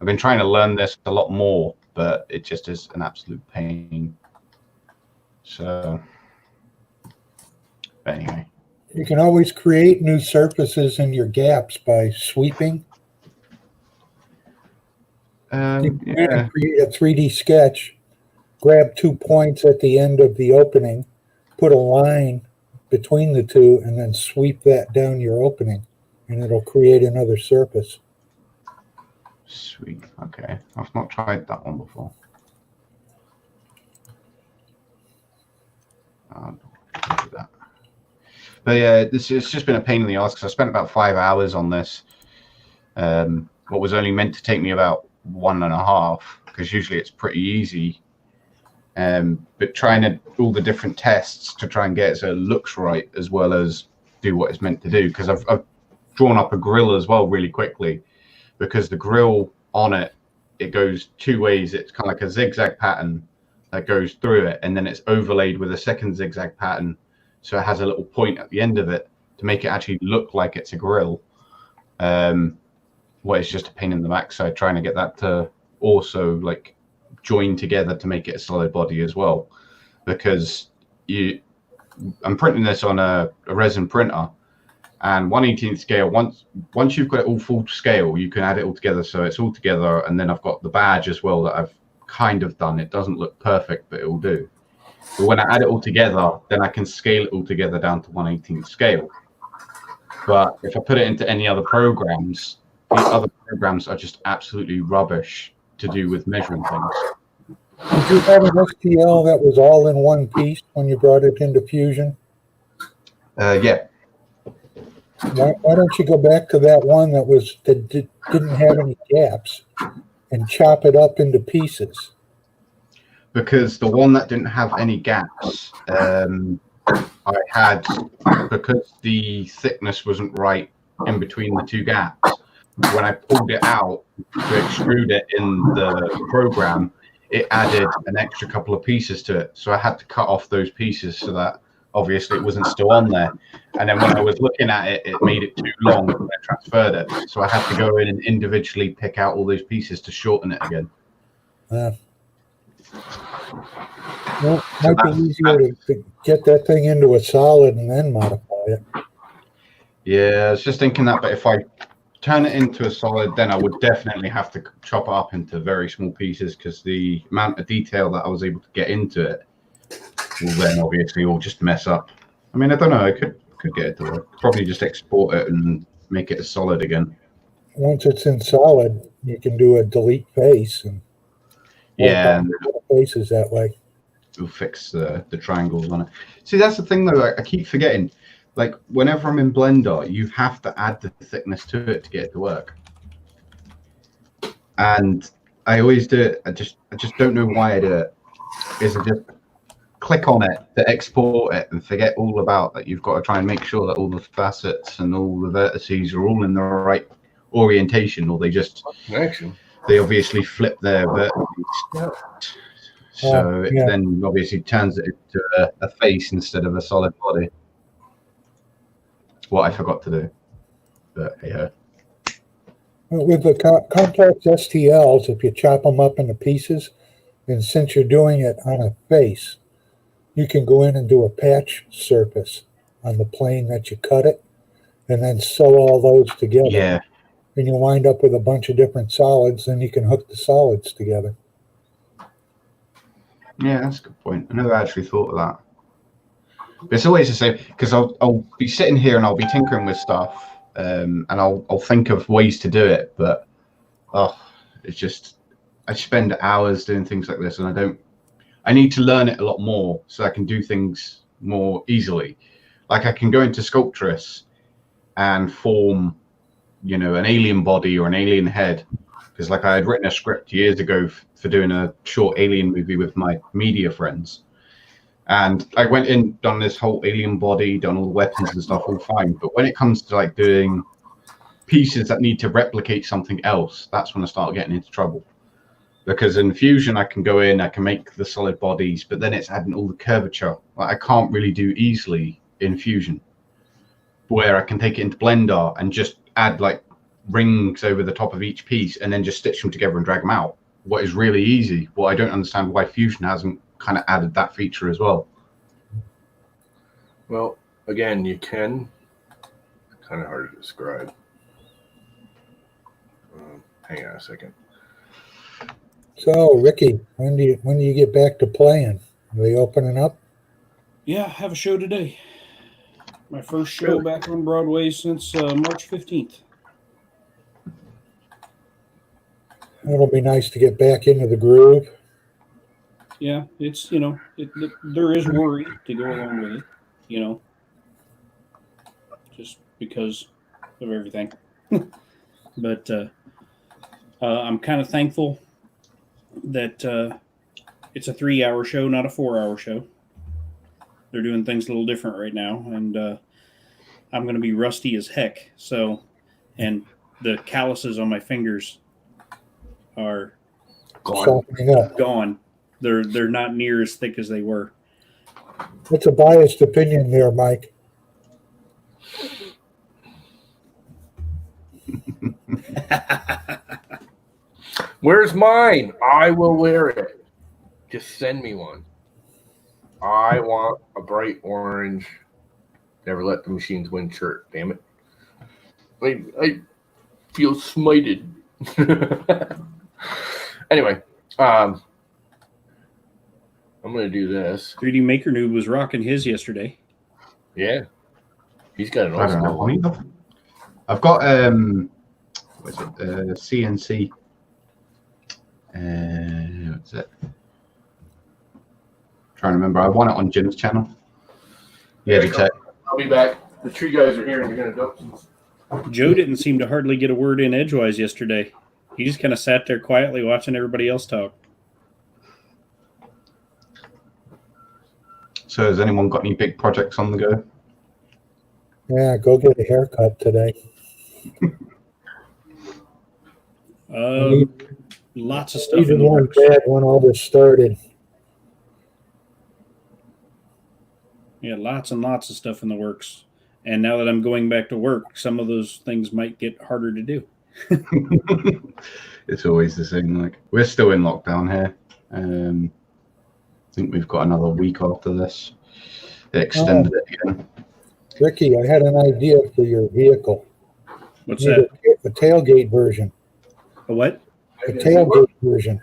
I've been trying to learn this a lot more, but it just is an absolute pain. So anyway, You can always create new surfaces in your gaps by sweeping. You can create a 3D sketch, grab 2 points at the end of the opening, put a line between the two, and then sweep that down your opening, and it'll create another surface. Sweet. Okay, I've not tried that one before. Do that. But yeah, it's just been a pain in the ass because I spent about 5 hours on this. What was only meant to take me about 1.5, because usually it's pretty easy. But trying to all the different tests to try and get it so it looks right as well as do what it's meant to do. Because I've drawn up a grill as well really quickly, because the grill on it goes 2 ways. It's kind of like a zigzag pattern that goes through it, and then it's overlaid with a second zigzag pattern, so it has a little point at the end of it to make it actually look like it's a grill. It's just a pain in the backside trying to get that to also like join together to make it a solid body as well, because I'm printing this on a resin printer, and 1/18 scale. Once you've got it all full scale, you can add it all together, so it's all together. And then I've got the badge as well that I've kind of done. It doesn't look perfect, but it will do. But when I add it all together, then I can scale it all together down to 1/18 scale. But if I put it into any other programs, the other programs are just absolutely rubbish to do with measuring things. Did you have an STL that was all in one piece when you brought it into Fusion? Yeah. Why don't you go back to that one that didn't have any gaps and chop it up into pieces? Because the one that didn't have any gaps, I had, because the thickness wasn't right in between the 2 gaps, when I pulled it out to extrude it in the program, it added an extra couple of pieces to it. So I had to cut off those pieces so that obviously it wasn't still on there. And then when I was looking at it, it made it too long when I transferred it. So I had to go in and individually pick out all those pieces to shorten it again. Well, it might be easier to get that thing into a solid and then modify it. Yeah, I was just thinking that, but if I turn it into a solid, then I would definitely have to chop it up into very small pieces because the amount of detail that I was able to get into it will then obviously all just mess up. I mean, I don't know. I could get it to work. Probably just export it and make it a solid again. Once it's in solid, you can do a delete face and Yeah, and faces that way. it'll fix the triangles on it. See, that's the thing though. I keep forgetting. Like whenever I'm in Blender, you have to add the thickness to it to get it to work. And I always do it. I just don't know why I do it. Is I just click on it to export it and forget all about that. You've got to try and make sure that all the facets and all the vertices are all in the right orientation, or they just they obviously flip their vertices. Yeah. So it then obviously turns it into a face instead of a solid body. What I forgot to do, but yeah. With the complex STLs, if you chop them up into pieces, and since you're doing it on a face, you can go in and do a patch surface on the plane that you cut it, and then sew all those together. Yeah. And you wind up with a bunch of different solids, and you can hook the solids together. Yeah, that's a good point. I never actually thought of that. But it's always the same because I'll be sitting here and I'll be tinkering with stuff, and I'll think of ways to do it, but it's just I spend hours doing things like this, and I need to learn it a lot more so I can do things more easily. Like I can go into Sculptress and form, an alien body or an alien head, because like I had written a script years ago for doing a short alien movie with my media friends. And I went in, done this whole alien body, done all the weapons and stuff, all fine. But when it comes to like doing pieces that need to replicate something else, that's when I start getting into trouble. Because in Fusion, I can go in, I can make the solid bodies, but then it's adding all the curvature. Like I can't really do easily in Fusion, where I can take it into Blender and just add like rings over the top of each piece and then just stitch them together and drag them out. What is really easy. Well, I don't understand why Fusion hasn't kind of added that feature as well. Well, again, you can. Kind of hard to describe. Hang on a second. So, Ricky, when do you get back to playing? Are they opening up? Yeah, I have a show today. My first show back on Broadway since March 15th. It'll be nice to get back into the groove. Yeah, it's, there is worry to go along with it, just because of everything. But I'm kind of thankful that it's a 3-hour show, not a 4-hour show. They're doing things a little different right now, and I'm going to be rusty as heck. So, and the calluses on my fingers are gone. They're not near as thick as they were. That's a biased opinion there, Mike. Where's mine? I will wear it. Just send me one. I want a bright orange, never let the machines win shirt. Damn it. I feel smited. Anyway, I'm going to do this. 3D Maker Noob was rocking his yesterday. Yeah. He's got an I don't know what either. I've got what's it? CNC. What's it? Trying to remember. I won it on Jim's channel. Yeah, I'll be back. The tree guys are here and you're going to dump. Joe didn't seem to hardly get a word in edgewise yesterday. He just kind of sat there quietly watching everybody else talk. So has anyone got any big projects on the go? Yeah, go get a haircut today. Lots of stuff in Even the one works. bad when all this started. Yeah, lots and lots of stuff in the works. And now that I'm going back to work, some of those things might get harder to do. It's always the same. Like we're still in lockdown here. think we've got another week after this. They extended it again. Ricky, I had an idea for your vehicle. What's You that? need a tailgate version. A what? A tailgate version.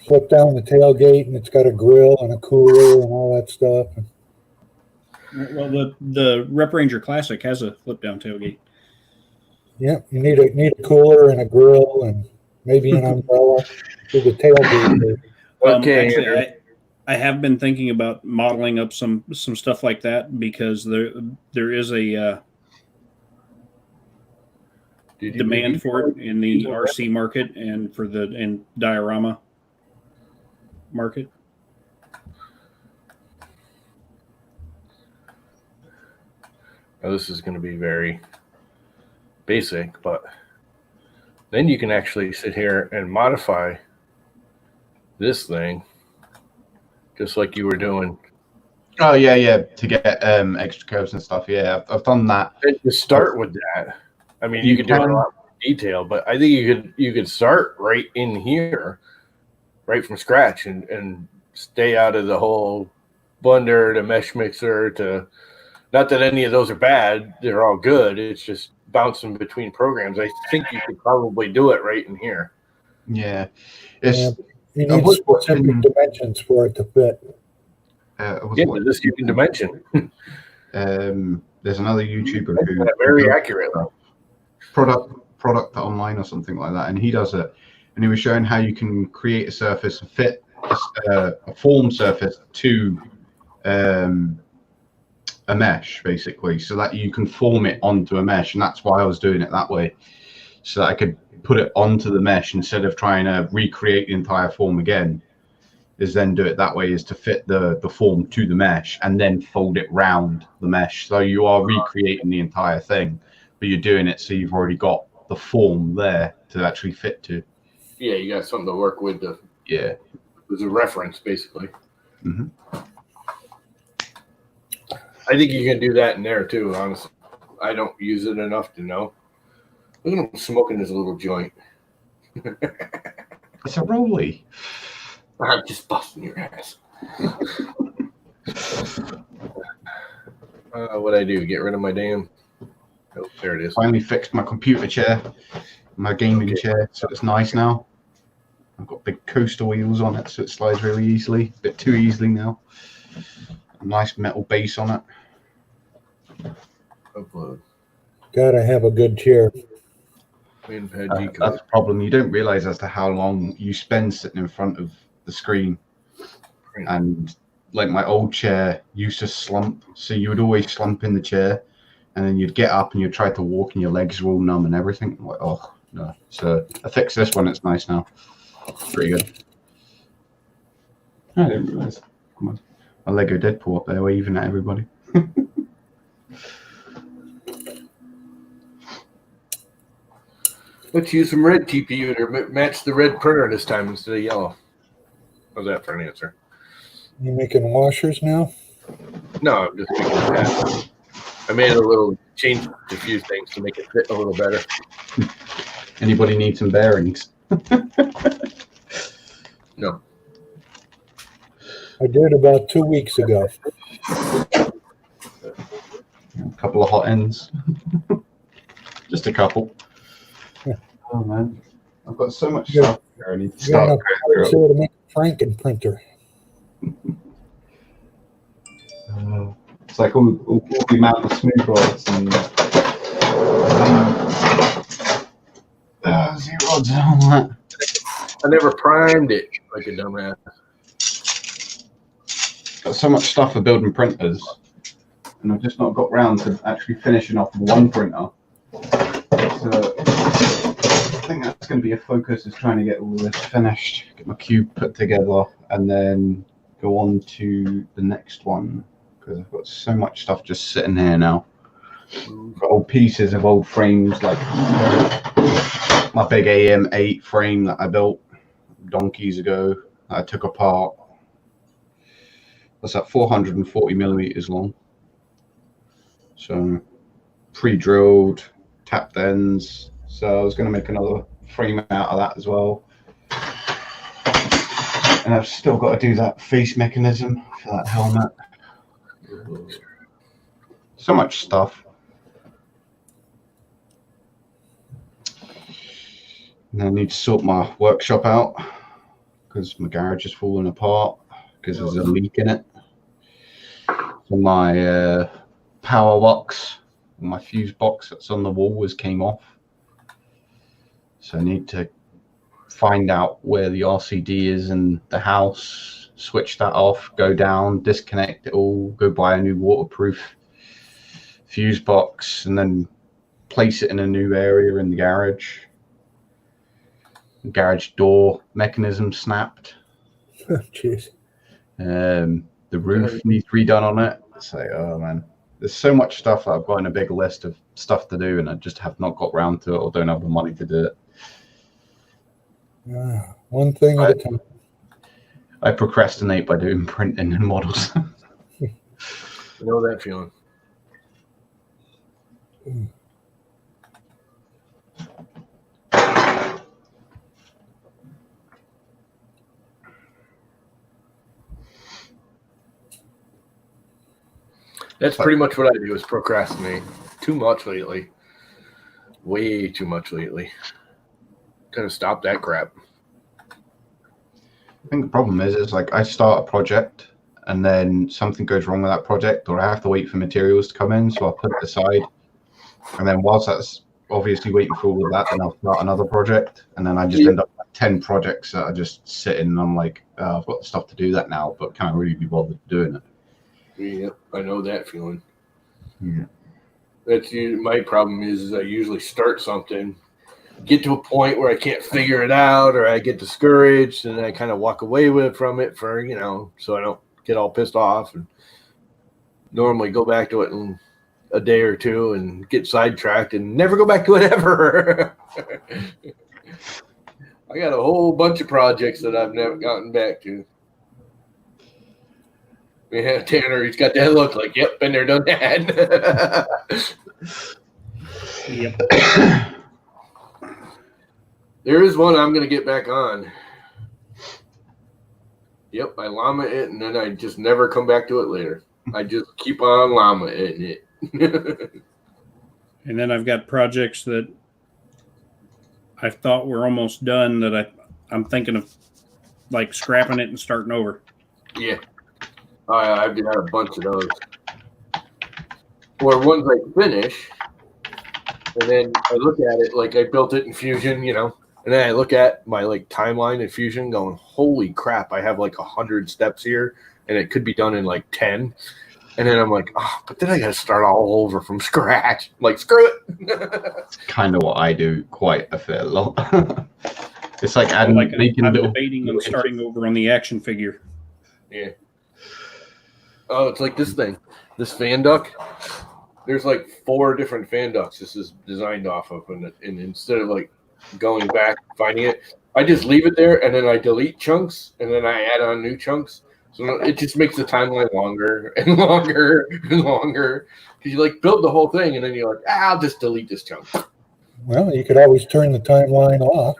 Flip down the tailgate, and it's got a grill and a cooler and all that stuff. Well, the Rep Ranger Classic has a flip down tailgate. Yeah, you need a cooler and a grill and maybe an umbrella for the tailgate. Okay. Actually, I have been thinking about modeling up some stuff like that because there is a demand for it in the RC market and for the diorama market. Now, this is going to be very basic, but then you can actually sit here and modify this thing just like you were doing. Oh yeah, to get extra curves and stuff. Yeah, I've done that. And to start with that, I mean, you could do it in a lot more detail, but I think you could start right in here, right from scratch, and stay out of the whole blender, the mesh mixer, to not that any of those are bad, they're all good. It's just bouncing between programs. I think you could probably do it right in here. Yeah, You need specific dimensions for it to fit. This you can dimension. There's another YouTuber who very accurate product online or something like that, and he does it. And he was showing how you can create a surface and fit a form surface to a mesh, basically, so that you can form it onto a mesh. And that's why I was doing it that way, so that I could put it onto the mesh instead of trying to recreate the entire form again. Is then do it that way, is to fit the form to the mesh and then fold it round the mesh. So you are recreating the entire thing, but you're doing it so you've already got the form there to actually fit to. Yeah, you got something to work with. As a reference, basically. Mm-hmm. I think you can do that in there too, honestly. I don't use it enough to know. Look at him smoking his little joint. It's a rolly. I'm just busting your ass. What'd I do? Get rid of my damn... Oh, there it is. Finally fixed my computer chair, my gaming chair, so it's nice now. I've got big coaster wheels on it, so it slides really easily. A bit too easily now. A nice metal base on it. Upload. Gotta have a good chair. That's the problem. You don't realize as to how long you spend sitting in front of the screen. And like my old chair used to slump, so you would always slump in the chair, and then you'd get up and you'd try to walk and your legs were all numb and everything. I'm like, oh no. So I fixed this one. It's nice now. Pretty good. I didn't realize. Come on. My Lego Deadpool up there waving at everybody. Let's use some red TPU to match the red printer this time instead of yellow. How's that for an answer? You making washers now? No, I'm just making that. I made a little change to a few things to make it fit a little better. Anybody need some bearings? No. I did about 2 weeks ago. A couple of hot ends. Just a couple. Yeah. Oh man, I've got so much stuff here. I need to start. To make a Franken printer. It's like all the amount of smooth rods and Z rods and all that. I never primed it like a dumbass. Got so much stuff for building printers, and I've just not got round to actually finishing off one printer. So I think that's going to be a focus, is trying to get all this finished, get my cube put together, and then go on to the next one, because I've got so much stuff just sitting here now. Got old pieces of old frames, like my big AM8 frame that I built donkeys ago that I took apart. That's at 440 millimeters long. So pre-drilled, tapped ends. So I was going to make another frame out of that as well. And I've still got to do that face mechanism for that helmet. So much stuff. And I need to sort my workshop out because my garage is falling apart because there's a leak in it. So my power box, my fuse box that's on the wall came off. So I need to find out where the RCD is in the house, switch that off, go down, disconnect it all, go buy a new waterproof fuse box, and then place it in a new area in the garage. The garage door mechanism snapped. Jeez. The roof needs redone on it. It's like, oh man, there's so much stuff that I've got in a big list of stuff to do, and I just have not got round to it or don't have the money to do it. One thing at a time. I procrastinate by doing printing and models. You know that feeling. That's pretty much what I do is procrastinate. Too much lately. Way too much lately. Gotta stop that crap. I think the problem is like I start a project and then something goes wrong with that project, or I have to wait for materials to come in, so I'll put it aside. And then whilst that's obviously waiting for all of that, then I'll start another project, and then I just end up with 10 projects that are just sitting, and I'm like, I've got the stuff to do that now, but can't really be bothered doing it. Yeah, I know that feeling. Yeah. That's my problem is I usually start something, get to a point where I can't figure it out, or I get discouraged, and I kind of walk away from it for, so I don't get all pissed off, and normally go back to it in a day or two and get sidetracked and never go back to it ever. I got a whole bunch of projects that I've never gotten back to. Yeah, Tanner, he's got that look like, yep, been there, done that. Yep. There is one I'm going to get back on. Yep, I llama it, and then I just never come back to it later. I just keep on llama it. And then I've got projects that I thought were almost done that I'm thinking of like scrapping it and starting over. Yeah. I've had a bunch of those. Or ones I finish, and then I look at it like I built it in Fusion, and then I look at my timeline in Fusion going, holy crap, I have 100 steps here, and it could be done in 10. And then I'm like, but then I got to start all over from scratch. Screw it. It's kind of what I do quite a fair lot. It's like adding, I'm making debating on starting over on the action figure. Yeah. Oh, it's like this thing, this fan duct. There's 4 different fan ducts this is designed off of, and instead of going back finding it, I just leave it there, and then I delete chunks, and then I add on new chunks. So it just makes the timeline longer and longer and longer because you build the whole thing, and then you're like, I'll just delete this chunk. Well, you could always turn the timeline off.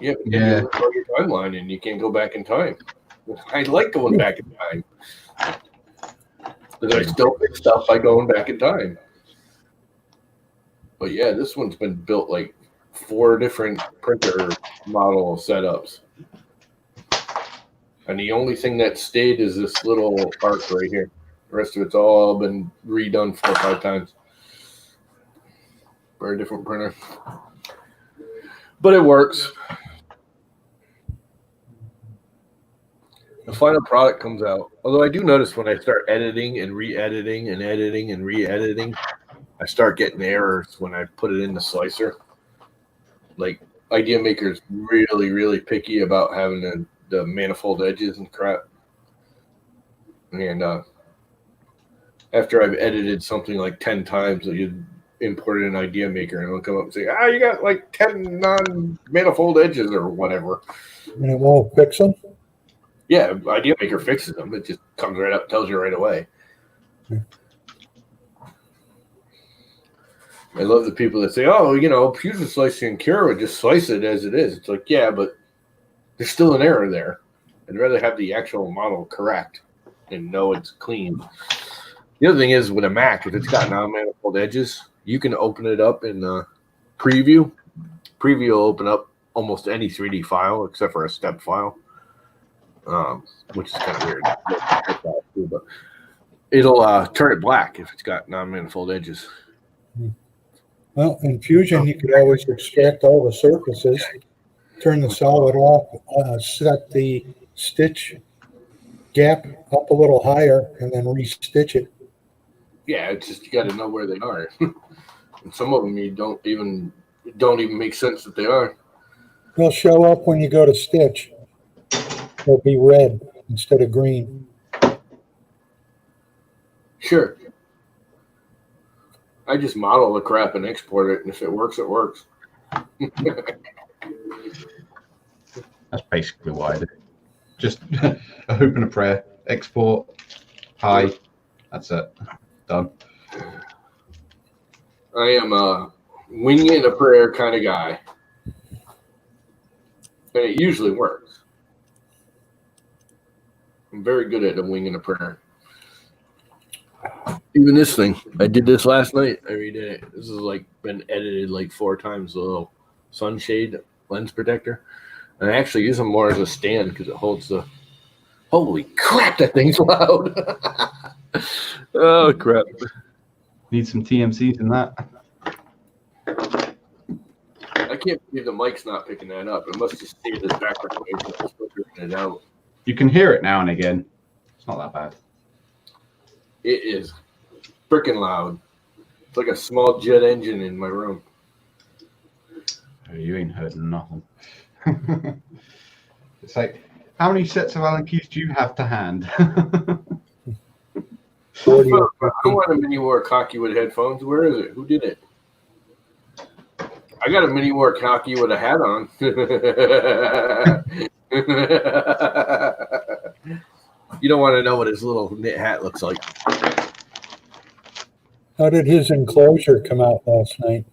Yeah. You record your timeline, and you can't go back in time. I like going back in time. Because I still fix stuff by going back in time. But yeah, this one's been built 4 different printer model setups. And the only thing that stayed is this little arc right here. The rest of it's all been redone 4 or 5 times. For a different printer. But it works. The final product comes out. Although I do notice when I start editing and re-editing and editing and re-editing, I start getting errors when I put it in the slicer. Idea Maker's really, really picky about having the manifold edges and crap. And after I've edited something 10 times, you import an Idea Maker and it'll come up and say, you got 10 non-manifold edges or whatever. And it won't fix them? Yeah, Idea Maker fixes them. It just comes right up, tells you right away. I love the people that say, Fusion Slicing and Cura would just slice it as it is. It's yeah, but there's still an error there. I'd rather have the actual model correct and know it's clean. The other thing is with a Mac, if it's got non-manifold edges, you can open it up in Preview. Preview will open up almost any 3D file except for a step file, which is kind of weird. But it'll turn it black if it's got non-manifold edges. Well, in Fusion, you could always extract all the surfaces, turn the solid off, set the stitch gap up a little higher, and then restitch it. Yeah, it's just you got to know where they are. And some of them you don't even make sense that they are. They'll show up when you go to stitch. They'll be red instead of green. Sure. I just model the crap and export it, and if it works, it works. That's basically why I do. Just a hope and a prayer. Export. Hi. That's it. Done. I am a wing and a prayer kind of guy. And it usually works. I'm very good at a wing and a prayer. Even this thing, I did this last night. I redid it. This has like been edited like 4 times. The little sunshade lens protector, and I actually use them more as a stand because it holds the. Holy crap! That thing's loud. Oh crap! Need some TMCs in that. I can't believe the mic's not picking that up. It must just see this background noise and filtering it out. You can hear it now and again. It's not that bad. It is freaking loud. It's like a small jet engine in my room. Oh, you ain't heard nothing. It's like, how many sets of Allen keys do you have to hand? I want a mini war cocky with headphones. Where is it? Who did it? I got a mini war cocky with a hat on. You don't want to know what his little knit hat looks like. How did his enclosure come out last night?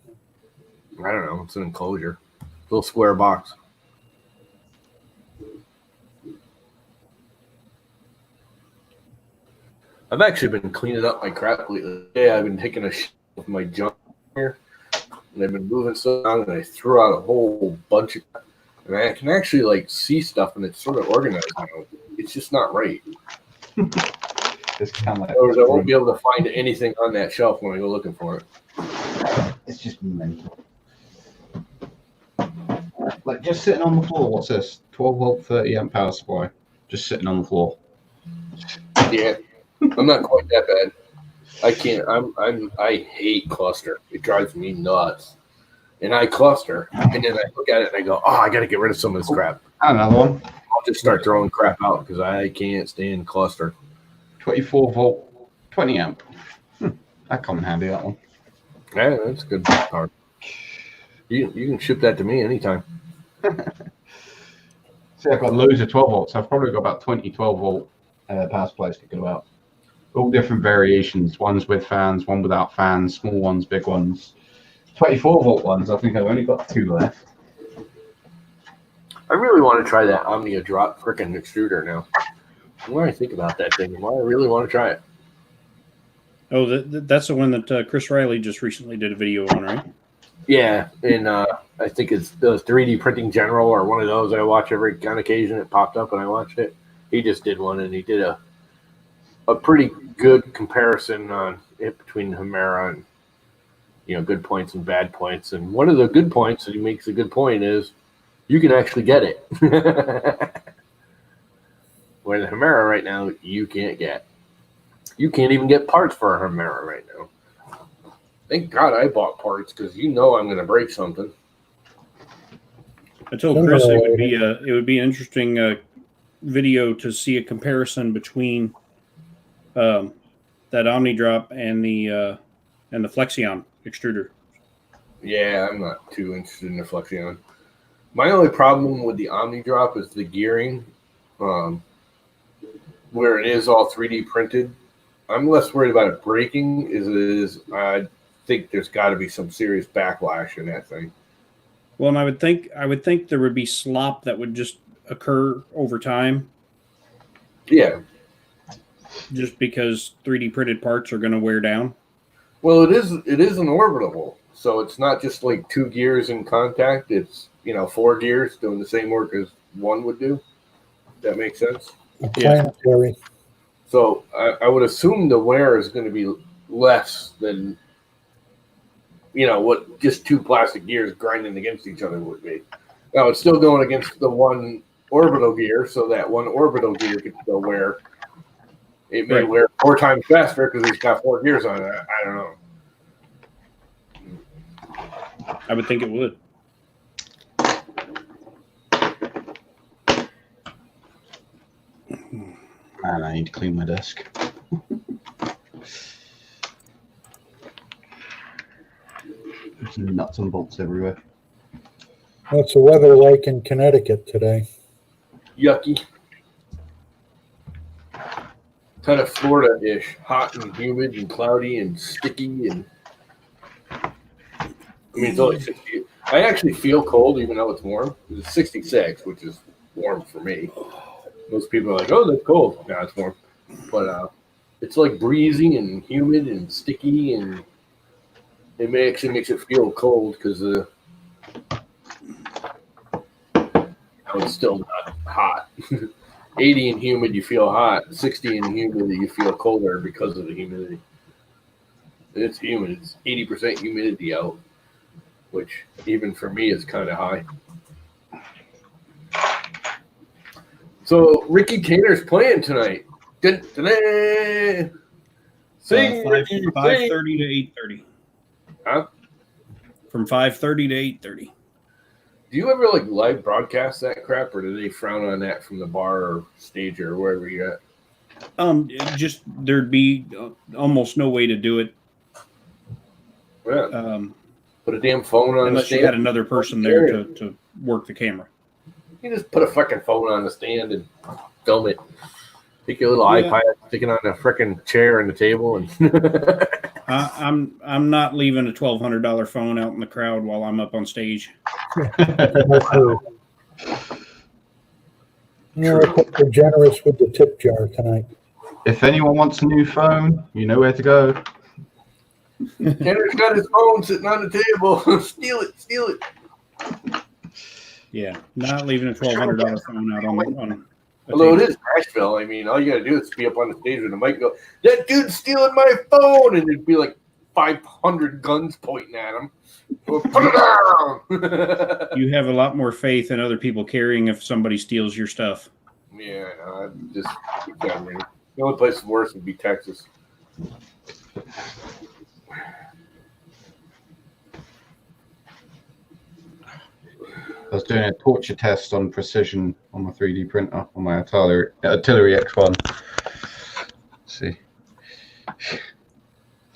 I don't know. It's an enclosure. Little square box. I've actually been cleaning up my crap lately. Yeah, I've been taking a shit with my junk here. And I've been moving stuff around, and I threw out a whole bunch of crap. And I can actually like see stuff, and it's sort of organized now. It's just not right. It's kind of like, Otherwise, I won't be able to find anything on that shelf when I go looking for it. it's just mental. Like just sitting on the floor. What's this? 12 volt, 30 amp power supply. Just sitting on the floor. Yeah, I'm not quite that bad. I can't. I hate cluster. It drives me nuts. And I cluster, and then I look at it and I go, "Oh, I got to get rid of some of this crap." Another one. I'll just start throwing crap out because I can't stand cluster. 24 volt, 20 amp. That come in handy, that one. Yeah, that's a good part. You can ship that to me anytime. See, I've got loads of 12 volts. I've probably got about 20 12 volt power supplies to go out. All different variations. Ones with fans, one without fans, small ones, big ones. 24 volt ones, I think I've only got 2 left. I really want to try that OmniDrop freaking extruder now. The more I think about that thing, the more I really want to try it. Oh, that's the one that Chris Riley just recently did a video on, right? Yeah, and I think it's the 3D Printing General or one of those I watch every on occasion. It popped up and I watched it. He just did one, and he did a pretty good comparison on it between Hemera and good points and bad points. And one of the good points that he makes a good point is you can actually get it. Where the Hemera right now, you can't get. You can't even get parts for a Hemera right now. Thank God I bought parts because I'm going to break something. I told Chris it would be an interesting video to see a comparison between that OmniDrop and the Flexion extruder. Yeah, I'm not too interested in the Flexion. My only problem with the OmniDrop is the gearing, where it is all 3D printed. I'm less worried about it breaking. I think there's got to be some serious backlash in that thing. Well, and I would think there would be slop that would just occur over time Yeah. Just because 3D printed parts are going to wear down. Well, it is an orbital, so it's not just like 2 gears in contact. It's 4 gears doing the same work as one would do. That makes sense. A planetary. So I would assume the wear is going to be less than what just 2 plastic gears grinding against each other would be. Now it's still going against the one orbital gear, so that one orbital gear can still wear. It may wear 4 times faster because it's got 4 gears on it. I don't know. I would think it would. Man, I need to clean my desk. There's nuts and bolts everywhere. What's the weather like in Connecticut today? Yucky. Kind of Florida-ish. Hot and humid and cloudy and sticky. And it's only 60. I actually feel cold even though it's warm. It's 66, which is warm for me. Most people are like, oh, that's cold. No, it's warm. But it's like breezy and humid and sticky, and it actually makes it feel cold because it's still not hot. 80 and humid, you feel hot. 60 and humid, you feel colder because of the humidity. It's humid. It's 80% humidity out, which even for me is kind of high. So Ricky Taylor's playing tonight. Sing, 5:30 to 8:30. Huh? From 5:30 to 8:30. Do you ever live broadcast that crap, or do they frown on that from the bar or stage or wherever you're at? Just there'd be almost no way to do it. Yeah. Put a damn phone on unless the stand. You had another person there to work the camera. You just put a fucking phone on the stand and film it. Take your little iPad, stick it on a freaking chair and the table, and I'm not leaving a $1,200 phone out in the crowd while I'm up on stage. We're generous with the tip jar tonight. If anyone wants a new phone, you know where to go. Tanner's got his phone sitting on the table. Steal it. Yeah, not leaving a $1,200 phone out on Although it is Nashville, I mean, all you got to do is be up on the stage with the mic and go, that dude's stealing my phone, and there'd be like 500 guns pointing at him. Well, put it down. You have a lot more faith in other people caring if somebody steals your stuff. Yeah, no, just the only place worse would be Texas. I was doing a torture test on precision on my 3D printer on my artillery X1. Let's see.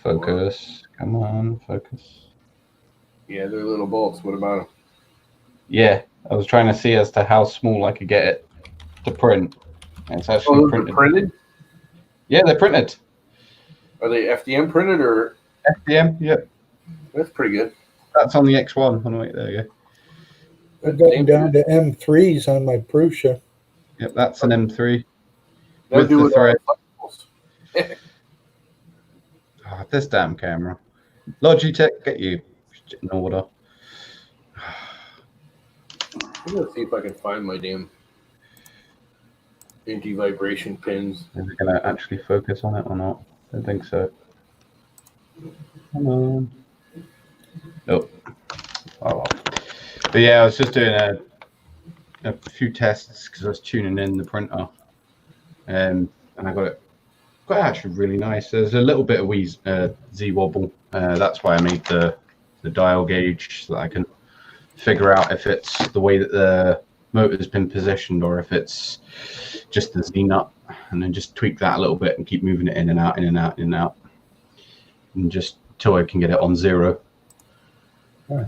Focus. Come on, focus. Yeah, they're little bolts. What about them? Yeah, I was trying to see as to how small I could get it to print. And it's actually printed. Yeah, they're printed. Are they FDM printed or? FDM, yep. That's pretty good. That's on the X1. Oh, wait, there you go. I've gotten down to M3s on my Prusa. Yep, that's an M3. With the thread. Oh, this damn camera. Logitech, get you in order. I'm going to see if I can find my damn anti-vibration pins. Is it going to actually focus on it or not? I don't think so. Come on. Nope. Oh, well. But yeah, I was just doing a few tests because I was tuning in the printer, and I got it actually really nice. There's a little bit of Z wobble. That's why I made the dial gauge so that I can figure out if it's the way that the motor's been positioned or if it's just the Z nut, and then just tweak that a little bit and keep moving it in and out, in and out, in and out, and just till I can get it on 0. Yeah.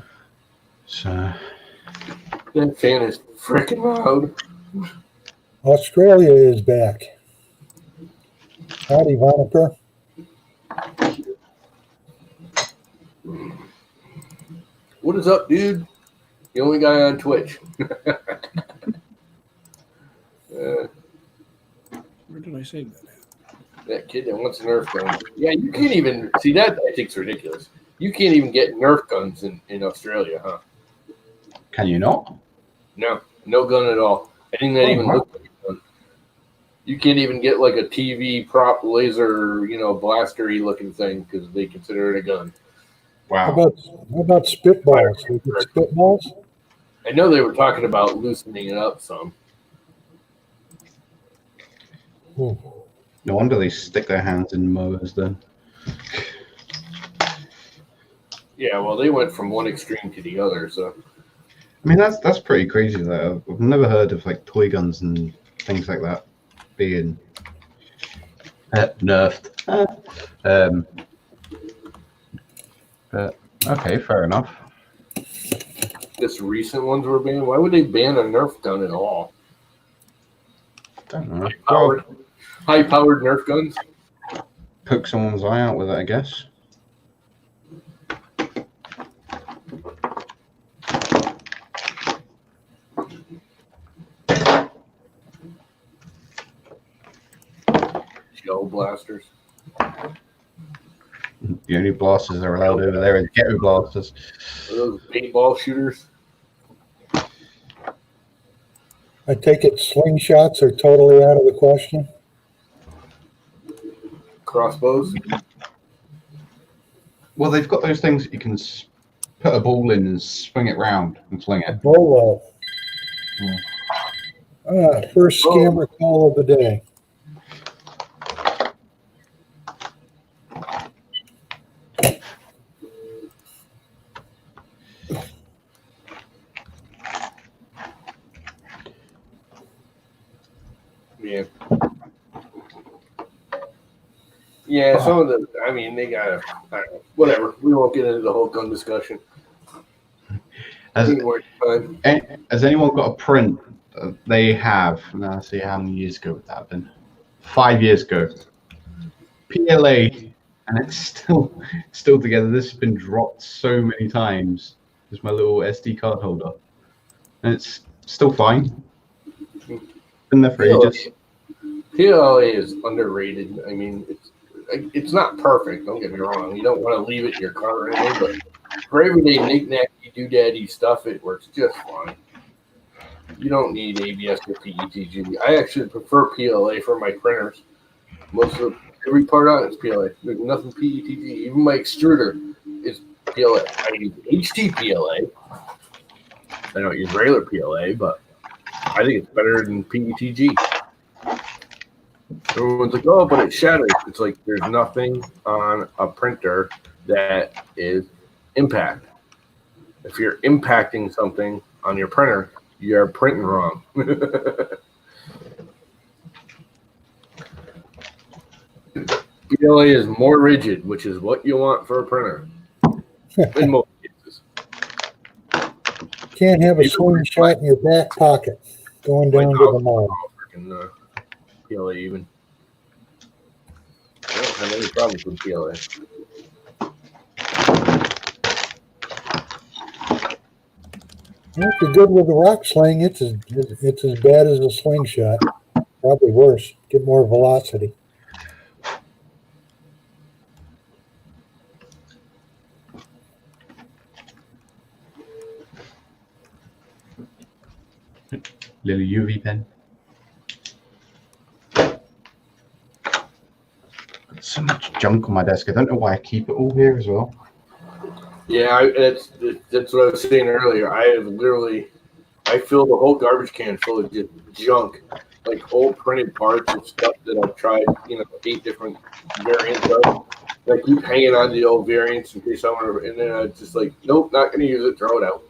So That fan is freaking loud. Australia is back. Howdy, Voniker. What is up, dude? The only guy on Twitch. Where did I save that? That kid that wants a Nerf gun. Yeah, you can't even see that. I think's ridiculous. You can't even get Nerf guns in Australia, huh? Can you not? No, no gun at all. Anything that even looks like a gun. You can't even get like a TV prop laser, blastery looking thing because they consider it a gun. How Wow. about spitballs? We get spitballs? I know they were talking about loosening it up some. Hmm. No wonder they stick their hands in mowers then. Yeah, well, they went from one extreme to the other, so. I mean, that's pretty crazy. Though. I've never heard of like toy guns and things like that being nerfed. But okay, fair enough. This recent ones were banned. Why would they ban a Nerf gun at all? Don't know. High-powered Nerf guns? Poke someone's eye out with it, I guess. Gel blasters. The only blasters that are allowed over there are the ghetto blasters. Are those paintball shooters? I take it slingshots are totally out of the question. Crossbows? Well, they've got those things that you can put a ball in and swing it round and fling it. Bolo. First scammer call of the day. Yeah. Yeah, some of the, they gotta, I don't know, whatever. We won't get into the whole gun discussion. Has anyone got a print they have? Now, let's see how many years ago would that have been? 5 years ago. PLA, and it's still together. This has been dropped so many times. There's my little SD card holder, and it's still fine. Been there for ages. PLA is underrated. It's not perfect. Don't get me wrong. You don't want to leave it in your car or anything, but for everyday knick-knacky, doodaddy stuff, it works just fine. You don't need ABS or PETG. I actually prefer PLA for my printers. Every part on it's PLA. There's nothing PETG. Even my extruder is PLA. I use HT PLA. I don't use regular PLA, but I think it's better than PETG. Everyone's like, oh, but it shatters. It's like there's nothing on a printer that is impact. If you're impacting something on your printer, you're printing wrong. PLA is more rigid, which is what you want for a printer. In most cases. Can't have a slingshot in your back pocket going down to the mall. PLA even. I don't have any problems with PLA. Well, if you're good with the rock sling, it's as bad as a slingshot. Probably worse. Get more velocity. Little UV pen. So much junk on my desk. I don't know why I keep it all here as well. Yeah, that's what I was saying earlier. I fill the whole garbage can full of just junk, like old printed parts and stuff that I've tried, 8 different variants of. And I keep hanging on to the old variants in case and then I just like, nope, not going to use it, throw it out.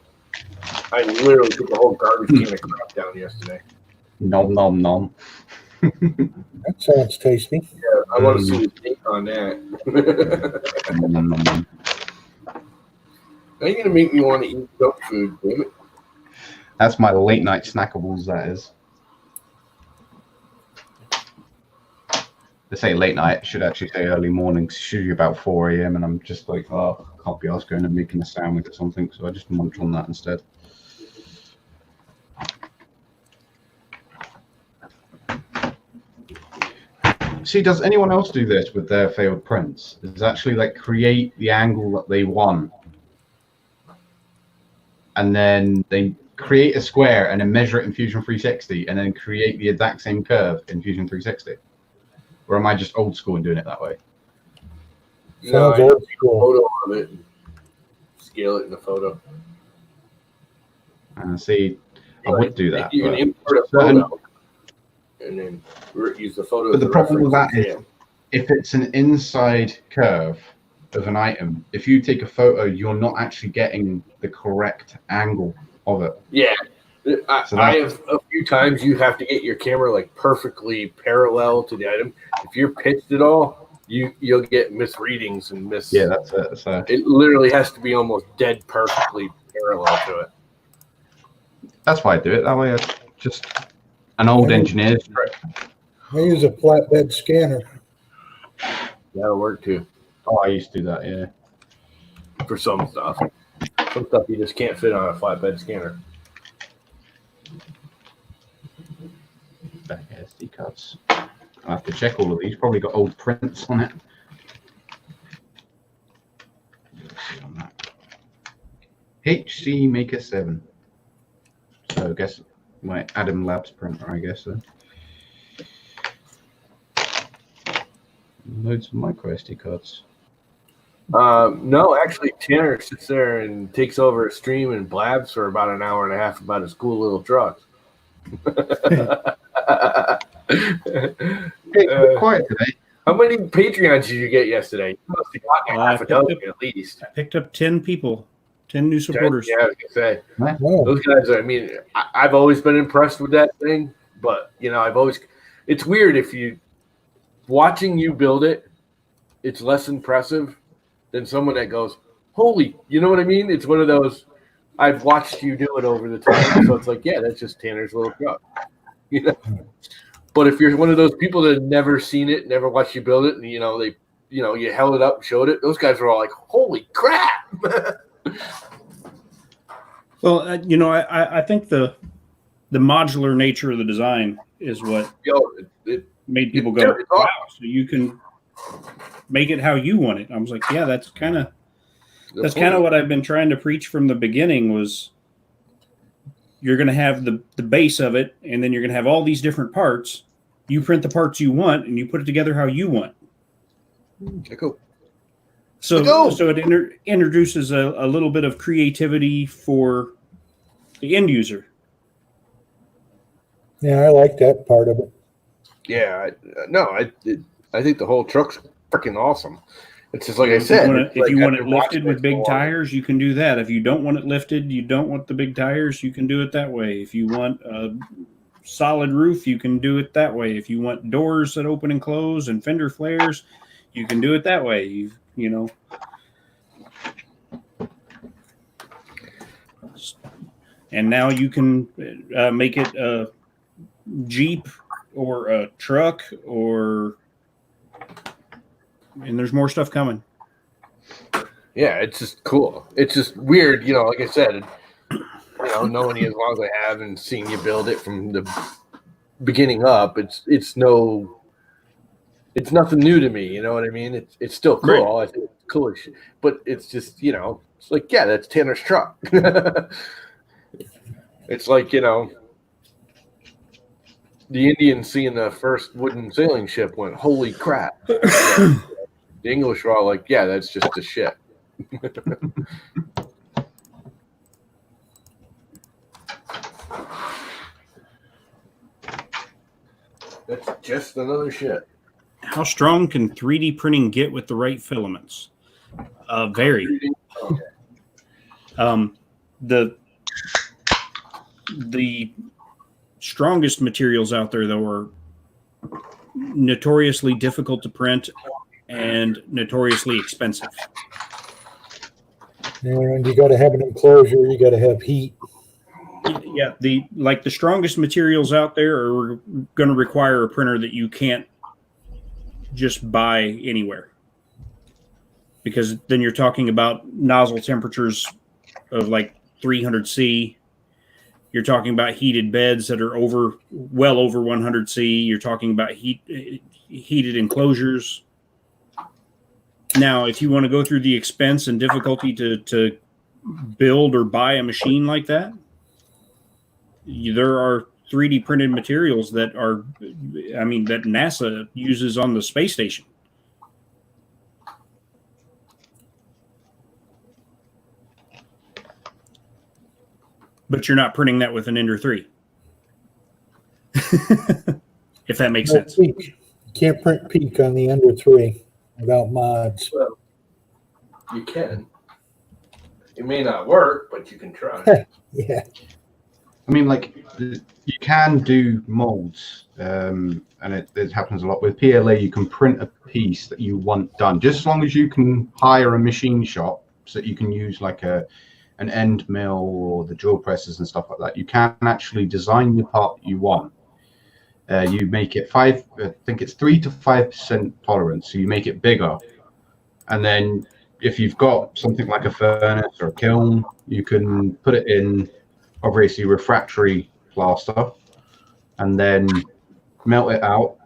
I literally took the whole garbage can of crap down yesterday. Nom nom nom. That sounds tasty. Yeah, I want to see the date on that. Nom nom nom. Now you're going to make me want to eat junk food, damn it. That's my late night snackables, that is. They say late night, I should actually say early mornings. It's usually about 4 a.m. and I'm just like, oh, I can't be asked going and making a sandwich or something, so I just munch on that instead. See, does anyone else do this with their failed prints? Is actually like create the angle that they want, and then they create a square and then measure it in Fusion 360, and then create the exact same curve in Fusion 360? Or am I just old school and doing it that way? Sounds I old take a school. photo of it, and scale it in the photo. See, I would do that. You can but import a certain- photo, and then use the photo. But as the a problem with reference. that is, if it's an inside curve of an item, if you take a photo, you're not actually getting the correct angle of it. Yeah. So I have a few times you have to get your camera like perfectly parallel to the item. If you're pitched at all, you'll get misreadings and Yeah, that's it. So It literally has to be almost dead perfectly parallel to it. that's why I do it. That way, it's just an old engineer's trick. I use a flatbed scanner. That'll work too Oh, I used to do that. Yeah. for some stuff. Some stuff you just can't fit on a flatbed scanner. Back SD cards. I have to check all of these. Probably got old prints on it. HC Maker 7. So I guess my Adam Labs printer, I guess. Loads of micro SD cards. No, actually, Tanner sits there and takes over a stream and blabs for about an hour and a half about his cool little trucks. Hey, we're quiet today. How many Patreons did you get yesterday? You must have gotten I half a picked up- dozen at least. I picked up 10 people, 10 new supporters. Yeah, I was gonna say. Oh, Those guys are, I mean, I've always been impressed with that thing, but it's weird if you watching you build it, it's less impressive than someone that goes, holy, you know what I mean? It's one of those, I've watched you do it over the time. So it's like, yeah, that's just Tanner's little truck. You know? But if you're one of those people that have never seen it, never watched you build it, and you held it up and showed it, those guys were all like, holy crap. Well, I think the modular nature of the design is what made people go, it's awesome. wow, so you can make it how you want it. I was like, yeah, that's kind of what I've been trying to preach from the beginning was you're going to have the base of it, and then you're going to have all these different parts. You print the parts you want, and you put it together how you want. Okay, cool. So it introduces a little bit of creativity for the end user. yeah, I like that part of it. Yeah, I think the whole truck's freaking awesome. It's just like I said. If you want it I've been lifted watching with it big so long. tires, you can do that. If you don't want it lifted, you don't want the big tires, you can do it that way. If you want a solid roof, you can do it that way. If you want doors that open and close and fender flares, you can do it that way. You know. And now you can make it a Jeep or a truck and there's more stuff coming. Yeah, it's just cool. It's just weird, like I said, knowing you as long as I have and seeing you build it from the beginning up, it's nothing new to me, you know what I mean? It's still cool. Right. I think it's cool as shit. But it's just, it's like, yeah, that's Tanner's truck. It's like, the Indians seeing the first wooden sailing ship went, holy crap. The English were all like, yeah, that's just a ship. That's just another ship. How strong can 3D printing get with the right filaments? Very. Okay. The strongest materials out there, though, are notoriously difficult to print and notoriously expensive. And you got to have an enclosure. You got to have heat. Yeah, the strongest materials out there are going to require a printer that you can't just buy anywhere, because then you're talking about nozzle temperatures of like 300 C, You're talking about heated beds that are well over 100 C. You're talking about heated enclosures. Now, if you want to go through the expense and difficulty to build or buy a machine like that, there are 3D printed materials that NASA uses on the space station. But you're not printing that with an Ender 3. If that makes sense. Peak. You can't print Peak on the Ender 3 without mods. Well, you can. It may not work, but you can try. Yeah. I mean, like, you can do molds, and it happens a lot. With PLA, you can print a piece that you want done, just as long as you can hire a machine shop so that you can use like an end mill or the drill presses and stuff like that. You can actually design the part that you want. You make it 3 to 5% tolerance, so you make it bigger, and then if you've got something like a furnace or a kiln, you can put it in obviously refractory plaster and then melt it out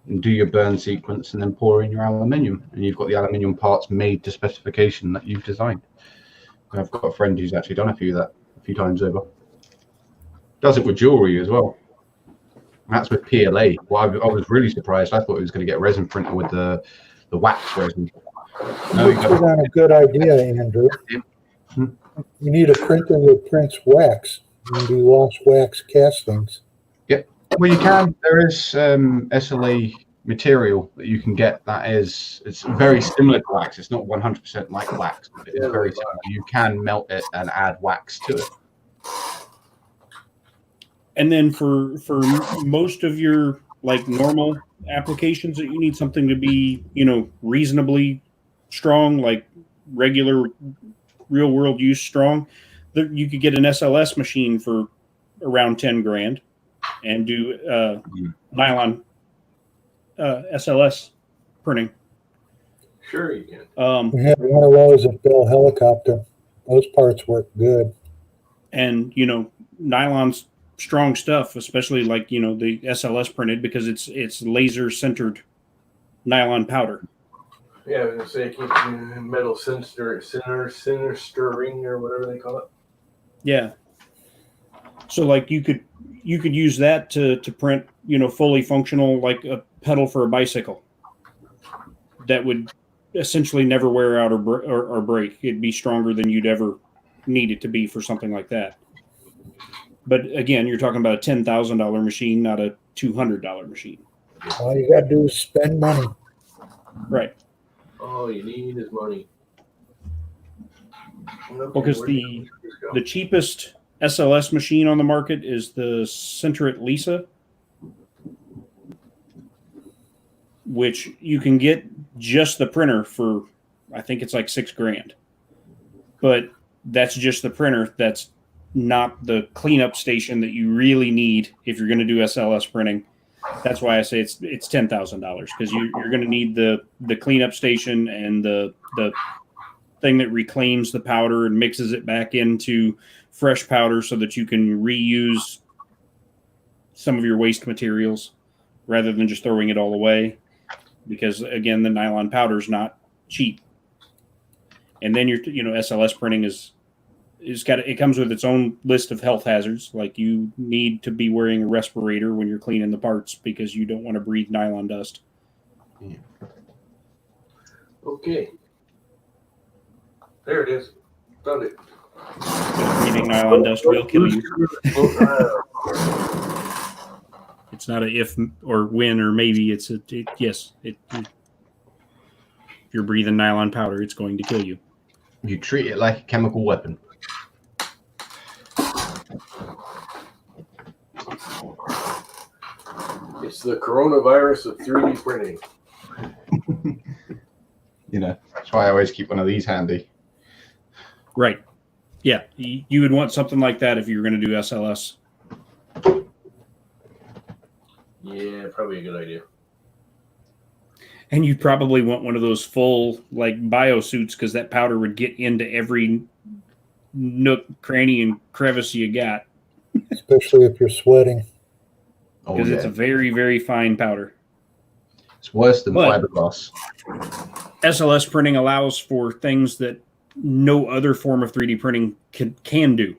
and do your burn sequence and then pour in your aluminium, and you've got the aluminium parts made to specification that you've designed. And I've got a friend who's actually done a few times over. Does it with jewelry as well. And that's with PLA. Well, I was really surprised. I thought he was going to get resin printer with the wax resin. No, You put on a good idea, Andrew. You need a printer that prints wax. You can do lost wax castings. Yep. Well, you can. There is SLA material that you can get it's very similar to wax. It's not 100% like wax, but it's very similar. You can melt it and add wax to it. And then for most of your like normal applications that you need something to be, reasonably strong, like regular real world use strong, you could get an SLS machine for around 10 grand and do nylon SLS printing. Sure you can. We had one of those at Bell Helicopter. Those parts work good. And, nylon's strong stuff, especially like, the SLS printed, because it's laser centered nylon powder. Yeah, I was gonna say keep metal sinistering or whatever they call it. Yeah. So like you could use that to print, fully functional, like a pedal for a bicycle that would essentially never wear out or break. It'd be stronger than you'd ever need it to be for something like that. But again, you're talking about a $10,000 machine, not a $200 machine. All you got to do is spend money. Right. All you need is money. Because the cheapest SLS machine on the market is the Centret Lisa, which you can get just the printer for, I think it's like $6,000. But that's just the printer. That's not the cleanup station that you really need if you're going to do SLS printing. That's why I say it's $10,000, because you're going to need the cleanup station and the thing that reclaims the powder and mixes it back into fresh powder so that you can reuse some of your waste materials rather than just throwing it all away. Because again, the nylon powder is not cheap. And then SLS printing it comes with its own list of health hazards. Like you need to be wearing a respirator when you're cleaning the parts because you don't want to breathe nylon dust. Yeah. Okay. There it is. Found it. Breathing nylon dust will kill you. It's not a if or when or maybe. Yes. If you're breathing nylon powder, it's going to kill you. You treat it like a chemical weapon. It's the coronavirus of 3D printing. That's why I always keep one of these handy. Right. Yeah. You would want something like that if you were going to do SLS. Yeah, probably a good idea. And you'd probably want one of those full like bio suits, because that powder would get into every nook, cranny, and crevice you got. especially if you're sweating. Oh, because yeah. it's a very, very fine powder. It's worse than But- fiberglass. SLS printing allows for things that no other form of 3D printing can do.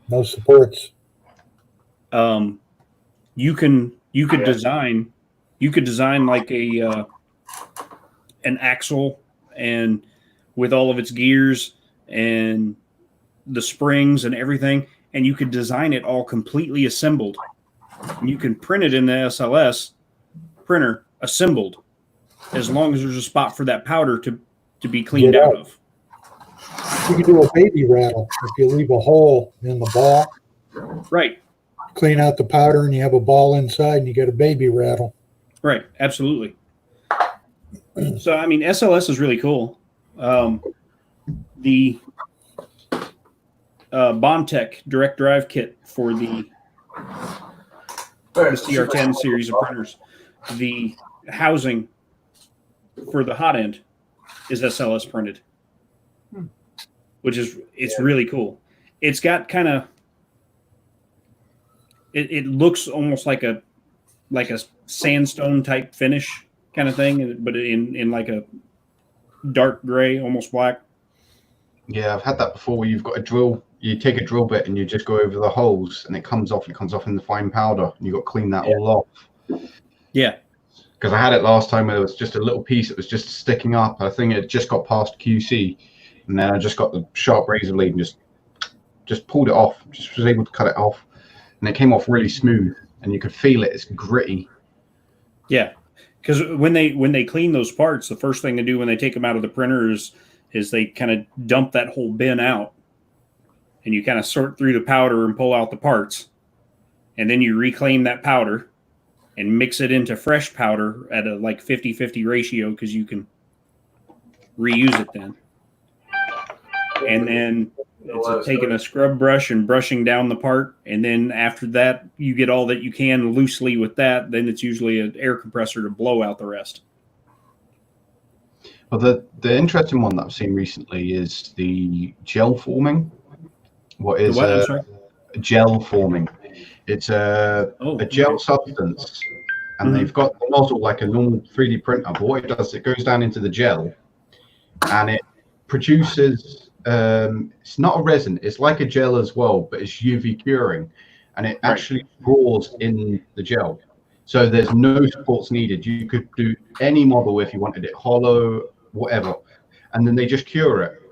No supports. You could Yeah. design like a an axle, and with all of its gears and the springs and everything, and you could design it all completely assembled. And you can print it in the SLS printer assembled, as long as there's a spot for that powder to be cleaned Get out out. of. You can do a baby rattle if you leave a hole in the ball. Right. Clean out the powder, and you have a ball inside, and you get a baby rattle. Right, absolutely. So, I mean, SLS is really cool. The Bondtech direct drive kit for the CR10 series of printers, the housing for the hot end is SLS printed, which is really cool. It's got kind of it looks almost like a sandstone type finish kind of thing, but in like a dark gray, almost black. Yeah, I've had that before where you've got a drill, you take a drill bit and you just go over the holes and it comes off in the fine powder and you've got to clean that all off. Yeah. Because I had it last time where there was just a little piece that was just sticking up. I think it just got past QC, and then I just got the sharp razor blade and just pulled it off, just was able to cut it off, and it came off really smooth and you could feel it. It's gritty. Yeah. Because when they clean those parts, the first thing they do when they take them out of the printer is they kind of dump that whole bin out, and you kind of sort through the powder and pull out the parts, and then you reclaim that powder and mix it into fresh powder at a like 50-50 ratio, because you can reuse it then. And then it's taking a scrub brush and brushing down the part, and then after that you get all that you can loosely with that. Then it's usually an air compressor to blow out the rest. Well, the interesting one that I've seen recently is the gel forming. What is I'm sorry? gel forming? It's a gel substance, and they've got the nozzle like a normal 3D printer. But what it does, it goes down into the gel, and it produces. It's not a resin. It's like a gel as well, but it's UV curing, and it actually draws in the gel. So there's no supports needed. You could do any model if you wanted it hollow, whatever, and then they just cure it.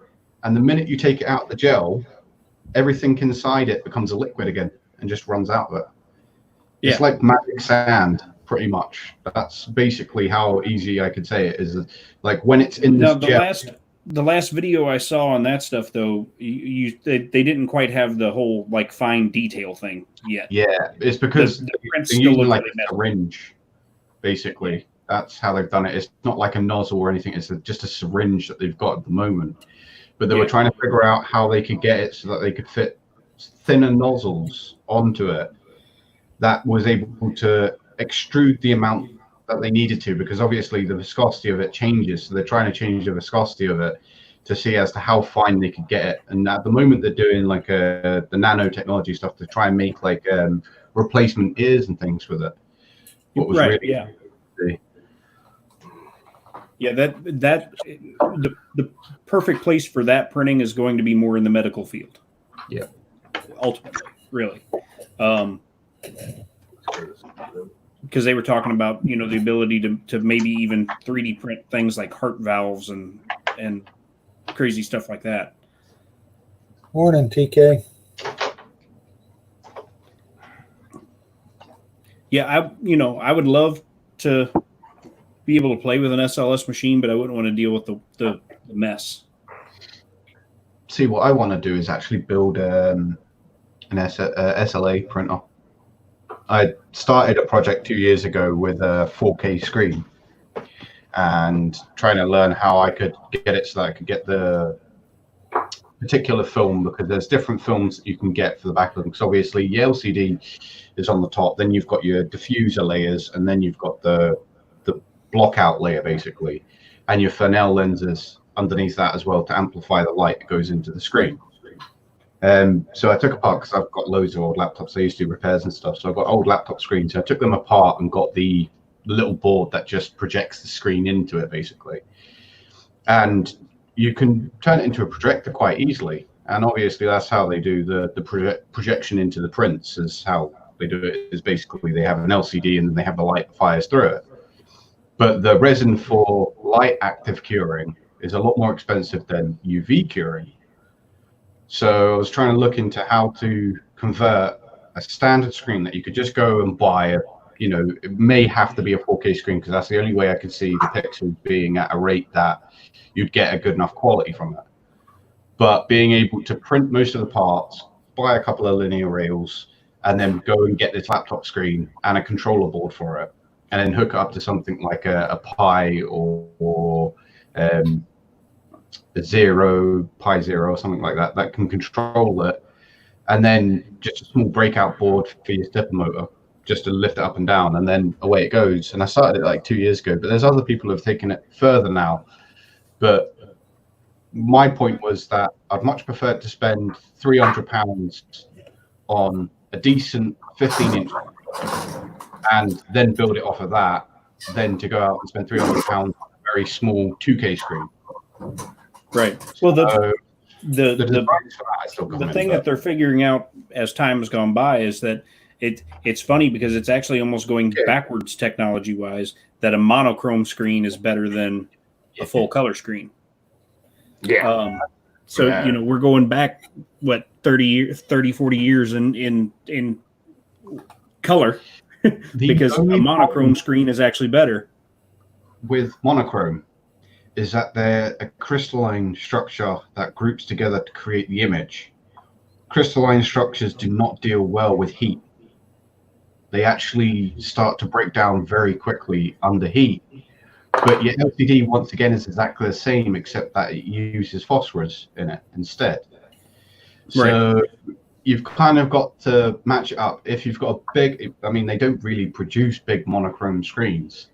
And the minute you take it out the gel, everything inside it becomes a liquid again and just runs out of it. Yeah. It's like magic sand, pretty much. That's basically how easy I could say it is. Like when it's in this gel. The last video I saw on that stuff, though, they didn't quite have the whole like fine detail thing yet. Yeah, it's because the print's they're still using look like really a metal. syringe, basically. That's how they've done it. It's not like a nozzle or anything. It's just a syringe that they've got at the moment. But they were trying to figure out how they could get it so that they could fit thinner nozzles onto it that was able to extrude the amount that they needed to, because obviously the viscosity of it changes. So they're trying to change the viscosity of it to see as to how fine they could get it. And at the moment they're doing like the nanotechnology stuff to try and make like replacement ears and things with it. What was the perfect place for that printing is going to be more in the medical field. Yeah. Ultimately, really. Because they were talking about, the ability to maybe even 3D print things like heart valves and crazy stuff like that. Morning, TK. Yeah, I would love to be able to play with an SLS machine, but I wouldn't want to deal with the mess. See, what I want to do is actually build an SLA printer. I started a project 2 years ago with a 4K screen and trying to learn how I could get it so that I could get the particular film, because there's different films that you can get for the back of them. Because obviously your LCD is on the top, then you've got your diffuser layers, and then you've got the block out layer basically, and your Fresnel lenses underneath that as well to amplify the light that goes into the screen. So I took apart, because I've got loads of old laptops. I used to do repairs and stuff. So I've got old laptop screens. So I took them apart and got the little board that just projects the screen into it, basically. And you can turn it into a projector quite easily. And obviously that's how they do the projection into the prints, is how they do it, is basically they have an LCD and then they have the light that fires through it. But the resin for light active curing is a lot more expensive than UV curing. So I was trying to look into how to convert a standard screen that you could just go and buy. It may have to be a 4K screen, because that's the only way I could see the pixels being at a rate that you'd get a good enough quality from it. But being able to print most of the parts, buy a couple of linear rails, and then go and get this laptop screen and a controller board for it, and then hook it up to something like a Pi or a Pi Zero or something like that can control it, and then just a small breakout board for your stepper motor, just to lift it up and down, and then away it goes. And I started it like 2 years ago, but there's other people who have taken it further now. But my point was that I'd much prefer to spend £300 on a decent 15-inch and then build it off of that, than to go out and spend £300 on a very small 2K screen. Right. Well, the the thing that they're figuring out as time has gone by is that it's funny, because it's actually almost going backwards technology wise, that a monochrome screen is better than a full color screen. Yeah. We're going back 30, 40 years in color because a monochrome screen is actually better. With monochrome is that they're a crystalline structure that groups together to create the image. Crystalline structures do not deal well with heat. They actually start to break down very quickly under heat. But your LCD, once again, is exactly the same, except that it uses phosphorus in it instead. So you've kind of got to match it up. If you've got a big, they don't really produce big monochrome screens.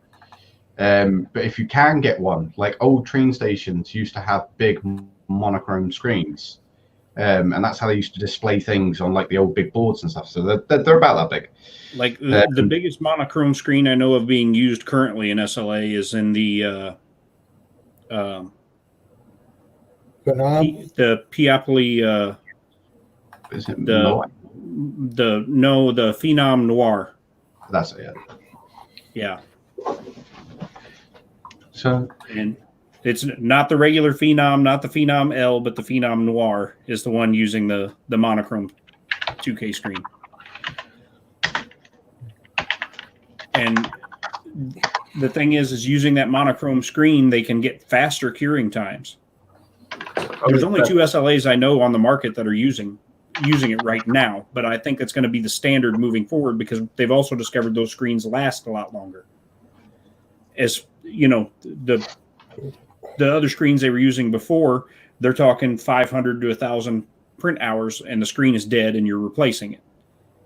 But if you can get one, like old train stations used to have big monochrome screens. And that's how they used to display things on like the old big boards and stuff. So they're about that big. Like the biggest monochrome screen I know of being used currently in SLA is in the Piapoli Is it the Phenom Noir. That's it. Yeah. So, and it's not the regular Phenom, not the Phenom L, but the Phenom Noir is the one using the monochrome 2K screen. And the thing is using that monochrome screen, they can get faster curing times. There's only 2 SLAs I know on the market that are using it right now, but I think that's going to be the standard moving forward, because they've also discovered those screens last a lot longer. As you know, the other screens they were using before, they're talking 500 to 1,000 print hours, and the screen is dead, and you're replacing it.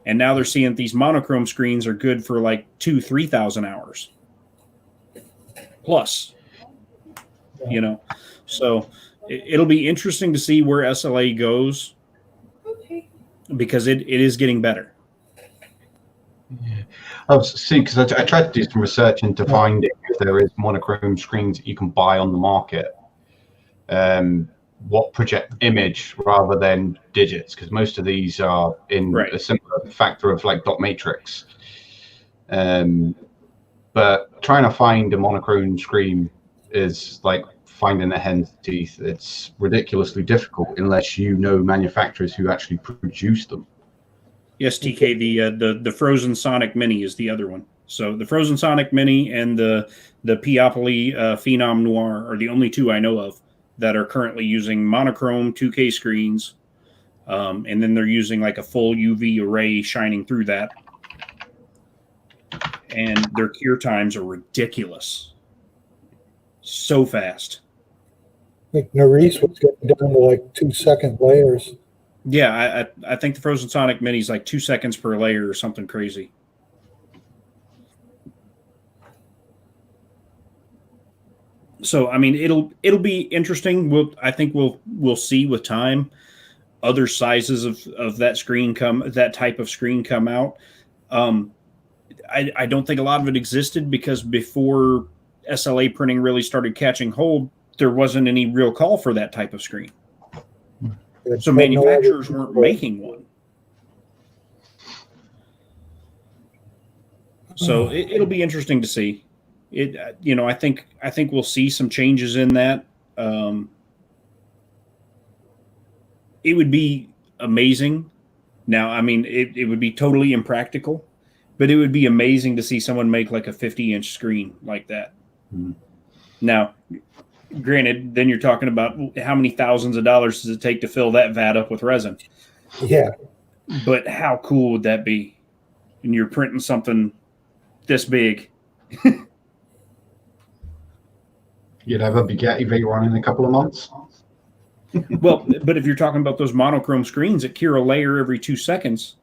And now they're seeing that these monochrome screens are good for like 2,000-3,000 hours plus. So it'll be interesting to see where SLA goes, because it is getting better. Yeah. Oh, see, because I tried to do some research into finding if there is monochrome screens that you can buy on the market. What project image rather than digits, because most of these are in a similar factor of like dot matrix. But trying to find a monochrome screen is like finding a hen's teeth. It's ridiculously difficult unless you know manufacturers who actually produce them. Yes, TK, the Frozen Sonic Mini is the other one. So the Frozen Sonic Mini and the Piapoli Phenom Noir are the only 2 I know of that are currently using monochrome 2K screens. And then they're using like a full UV array shining through that. And their cure times are ridiculous. So fast. I think Nerys was getting down to like 2-second layers. Yeah, I think the Frozen Sonic Mini is like 2 seconds per layer or something crazy. So I mean, it'll be interesting. I think we'll see with time. other sizes of that type of screen come out. I don't think a lot of it existed because before SLA printing really started catching hold, there wasn't any real call for that type of screen. So manufacturers weren't making one. So it'll be interesting to see. I think we'll see some changes in that. It would be amazing. Now, I mean, it would be totally impractical, but it would be amazing to see someone make like a 50-inch screen like that. Mm. Now, granted, then you're talking about how many thousands of dollars does it take to fill that vat up with resin? Yeah. But how cool would that be? And you're printing something this big. You'd have a Bugatti Veyron in a couple of months. Well, but if you're talking about those monochrome screens that cure a layer every 2 seconds.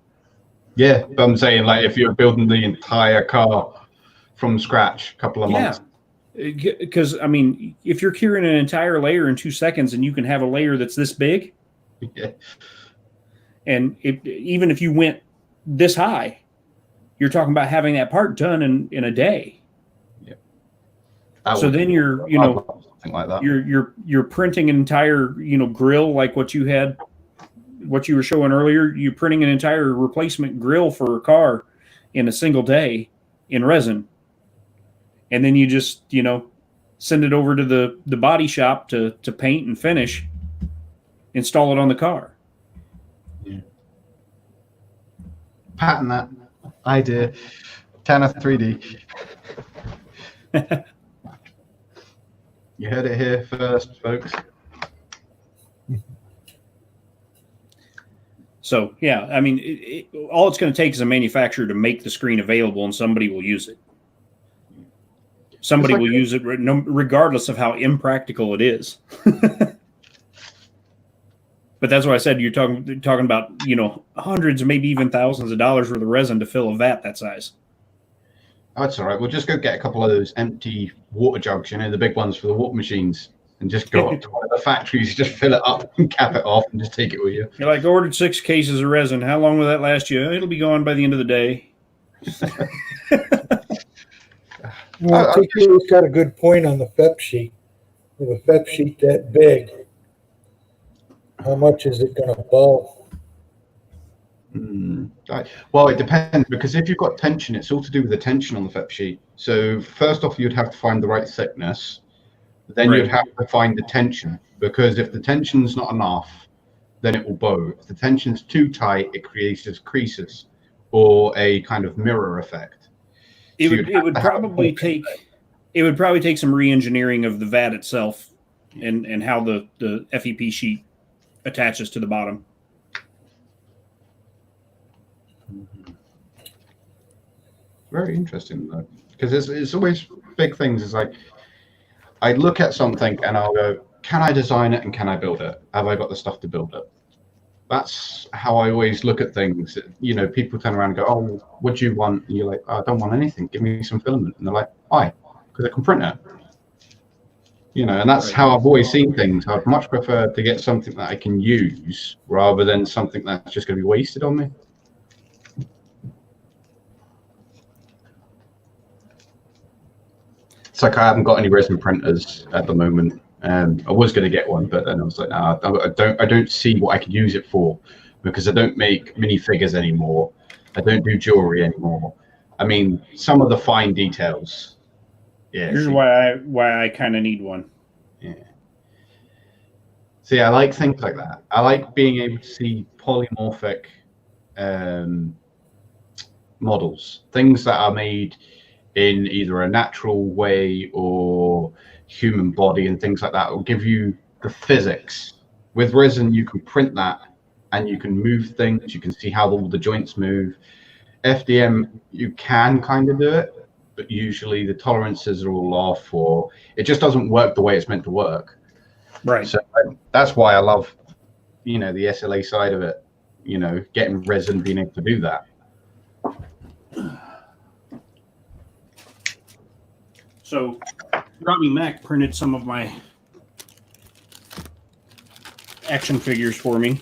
Yeah, but I'm saying, like, if you're building the entire car from scratch, a couple of months. Because, I mean, if you're curing an entire layer in 2 seconds and you can have a layer that's this big, Yeah. and even if you went this high, you're talking about having that part done in a day. Yeah. So then you're, something like that. You're printing an entire, grill like what you were showing earlier. You're printing an entire replacement grill for a car in a single day in resin. And then you just, send it over to the body shop to paint and finish, install it on the car. Yeah. Patent that idea. Tanner 3D. You heard it here first, folks. So, yeah, I mean, all it's going to take is a manufacturer to make the screen available and somebody will use it. Somebody will use it regardless of how impractical it is. But that's why I said you're talking about, hundreds, maybe even thousands of dollars worth of resin to fill a vat that size. Oh, that's all right. We'll just go get a couple of those empty water jugs, the big ones for the water machines, and just go up to one of the factories, just fill it up and cap it off and just take it with you. You're like, ordered 6 cases of resin. How long will that last you? It'll be gone by the end of the day. Well, I think he's got a good point on the FEP sheet. With a FEP sheet that big, how much is it going to bulk? Well, it depends, because if you've got tension, it's all to do with the tension on the FEP sheet. So first off, you'd have to find the right thickness. Then you'd have to find the tension, because if the tension's not enough, then it will bow. If the tension's too tight, it creates creases or a kind of mirror effect. It would probably take some re-engineering of the vat itself and how the FEP sheet attaches to the bottom. Very interesting, though, because it's always big things. It's like I look at something and I'll go, can I design it and can I build it? Have I got the stuff to build it? That's how I always look at things. People turn around and go, oh, what do you want? And you're like, oh, I don't want anything. Give me some filament. And they're like, why? Because I can print it. And that's how I've always seen things. I'd much prefer to get something that I can use rather than something that's just going to be wasted on me. It's like I haven't got any resin printers at the moment. I was going to get one, but then I was like, no, I don't see what I could use it for, because I don't make minifigures anymore. I don't do jewelry anymore. I mean, some of the fine details. Yeah. Here's why I kind of need one. Yeah. See, I like things like that. I like being able to see polymorphic models, things that are made in either a natural way or human body and things like that. It will give you the physics. With resin, you can print that and you can move things. You can see how all the joints move. FDM, you can kind of do it, but usually the tolerances are all off, or it just doesn't work the way it's meant to work. Right. So that's why I love, the SLA side of it, getting resin, being able to do that. So Robbie Mack printed some of my action figures for me.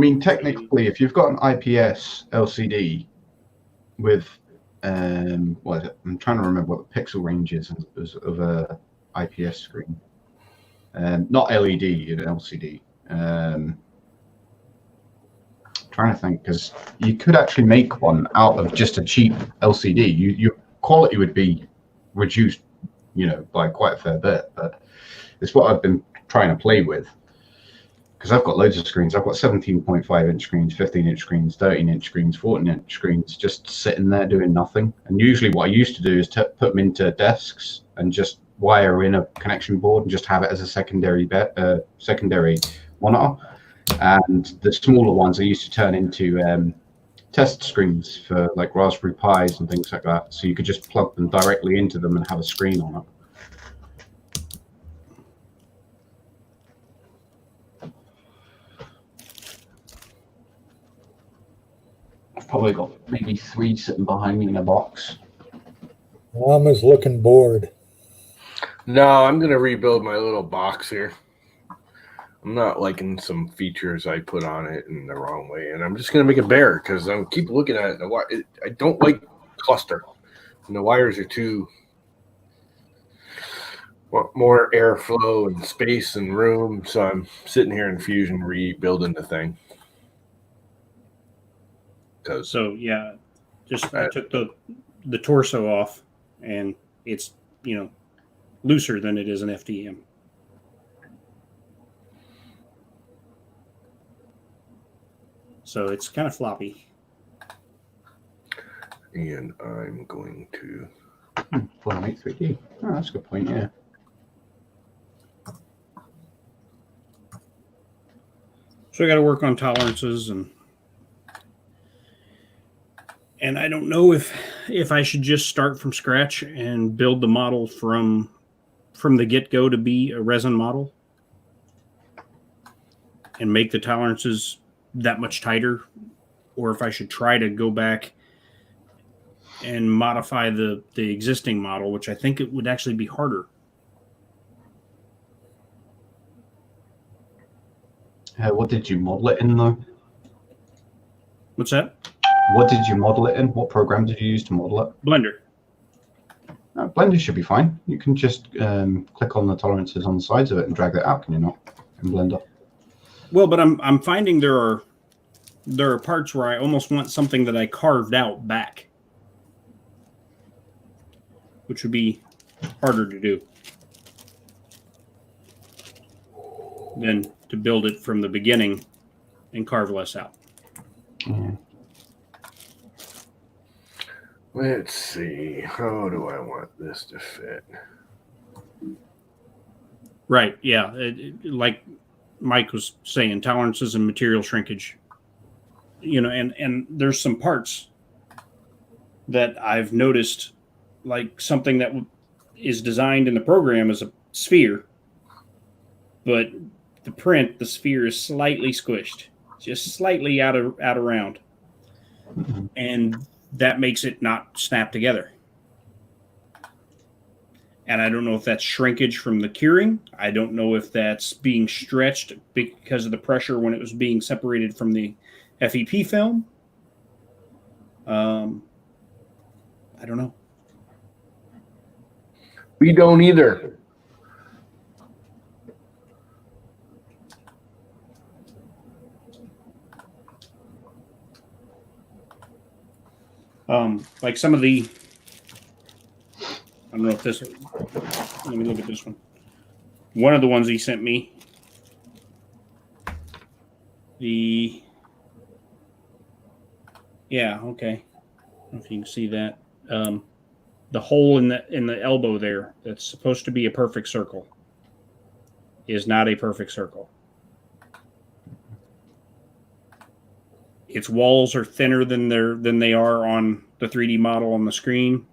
mean, technically, if you've got an IPS LCD with, what is it? I'm trying to remember what the pixel range is of a IPS screen. Not LED, an LCD. Trying to think, because you could actually make one out of just a cheap LCD. Your quality would be reduced, by quite a fair bit. But it's what I've been trying to play with, because I've got loads of screens. I've got 17.5-inch screens, 15-inch screens, 13-inch screens, 14-inch screens, just sitting there doing nothing. And usually, what I used to do is put them into desks and just wire in a connection board and just have it as a secondary monitor. And the smaller ones I used to turn into test screens for like Raspberry Pis and things like that. So you could just plug them directly into them and have a screen on it. I've probably got maybe 3 sitting behind me in a box. Mama's looking bored. No, I'm going to rebuild my little box here. I'm not liking some features I put on it in the wrong way, and I'm just going to make it bare because I keep looking at it. I don't like cluster, and the wires are too more airflow and space and room. So I'm sitting here in Fusion rebuilding the thing. So yeah, I took the torso off, and it's looser than it is an FDM. So it's kind of floppy. And I'm going to... Want to make 3D? Oh, that's a good point, yeah. So I got to work on tolerances, and I don't know if I should just start from scratch and build the model from the get-go to be a resin model and make the tolerances that much tighter, or if I should try to go back and modify the existing model, which I think it would actually be harder. What did you model it in, though? What's that? What did you model it in? What program did you use to model it? Blender. Blender should be fine. You can just click on the tolerances on the sides of it and drag that out, can you not, in Blender? Well, but I'm finding there are parts where I almost want something that I carved out back, which would be harder to do than to build it from the beginning and carve less out. Yeah. Let's see. How do I want this to fit? Right. Yeah. Like Mike was saying, tolerances and material shrinkage. And there's some parts that I've noticed, like something that is designed in the program as a sphere, but the sphere is slightly squished, just slightly out of round. Mm-hmm. And that makes it not snap together. And I don't know if that's shrinkage from the curing. I don't know if that's being stretched because of the pressure when it was being separated from the FEP film. I don't know. We don't either. Like some of the, I don't know if this, let me look at this one. One of the ones he sent me, yeah, okay. I don't know if you can see that. The hole in the elbow there, that's supposed to be a perfect circle, is not a perfect circle. Its walls are thinner than they are on the 3D model on the screen,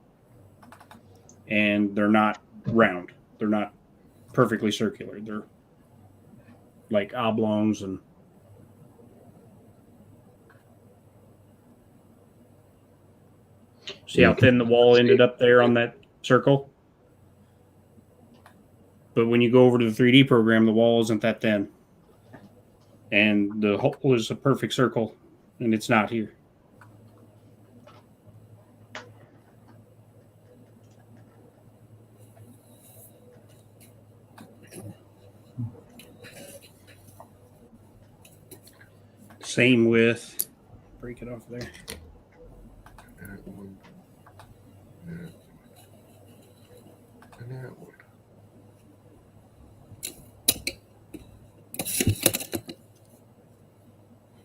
and they're not round. They're not perfectly circular. They're like oblongs and see how thin the wall ended up there on that circle? But when you go over to the 3D program, the wall isn't that thin. and the hole is a perfect circle, and it's not here. Same with, break it off there. That one. And that one.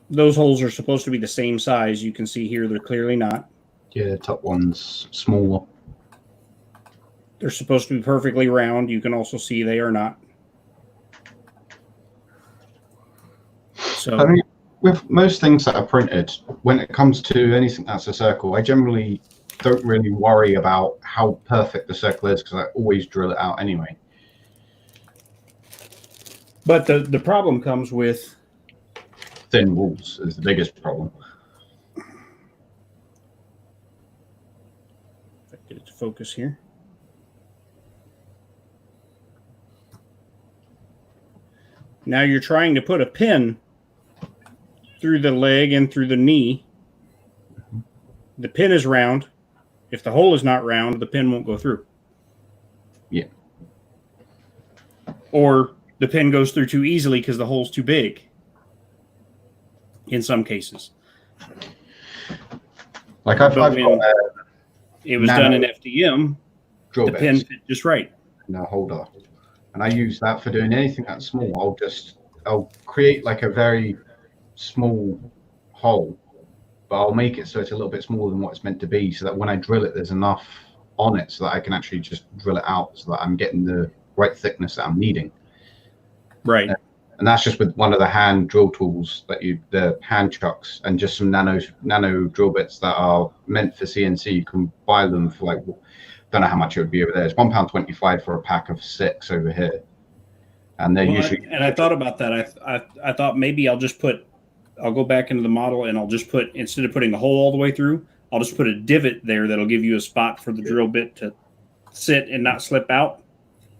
Those holes are supposed to be the same size. You can see here they're clearly not. Yeah, the top one's smaller. They're supposed to be perfectly round. You can also see they are not. So, I mean, with most things that are printed, when it comes to anything that's a circle, I generally don't really worry about how perfect the circle is because I always drill it out anyway. but the problem comes with Thin walls is the biggest problem. If I get it to focus here. Now you're trying to put a pin through the leg and through the knee. The pin is round. If the hole is not round, the pin won't go through. Yeah. Or the pin goes through too easily because the hole's too big. In some cases. Like I've got it was done in FDM, drill the pin bits fit just right. in a holder, and I use that for doing anything that's small. I'll create like a very small hole, but I'll make it so it's a little bit smaller than what it's meant to be, so that when I drill it, there's enough on it so that I can actually just drill it out, so that I'm getting the right thickness that I'm needing. Right. And that's just with one of the hand drill tools the hand chucks, and just some nano drill bits that are meant for CNC. You can buy them for like, don't know how much it would be over there. It's £1.25 for a pack of 6 over here. And they're usually. And I thought about that. I thought maybe I'll go back into the model and I'll just put, instead of putting the hole all the way through, I'll just put a divot there that'll give you a spot for the drill bit to sit and not slip out.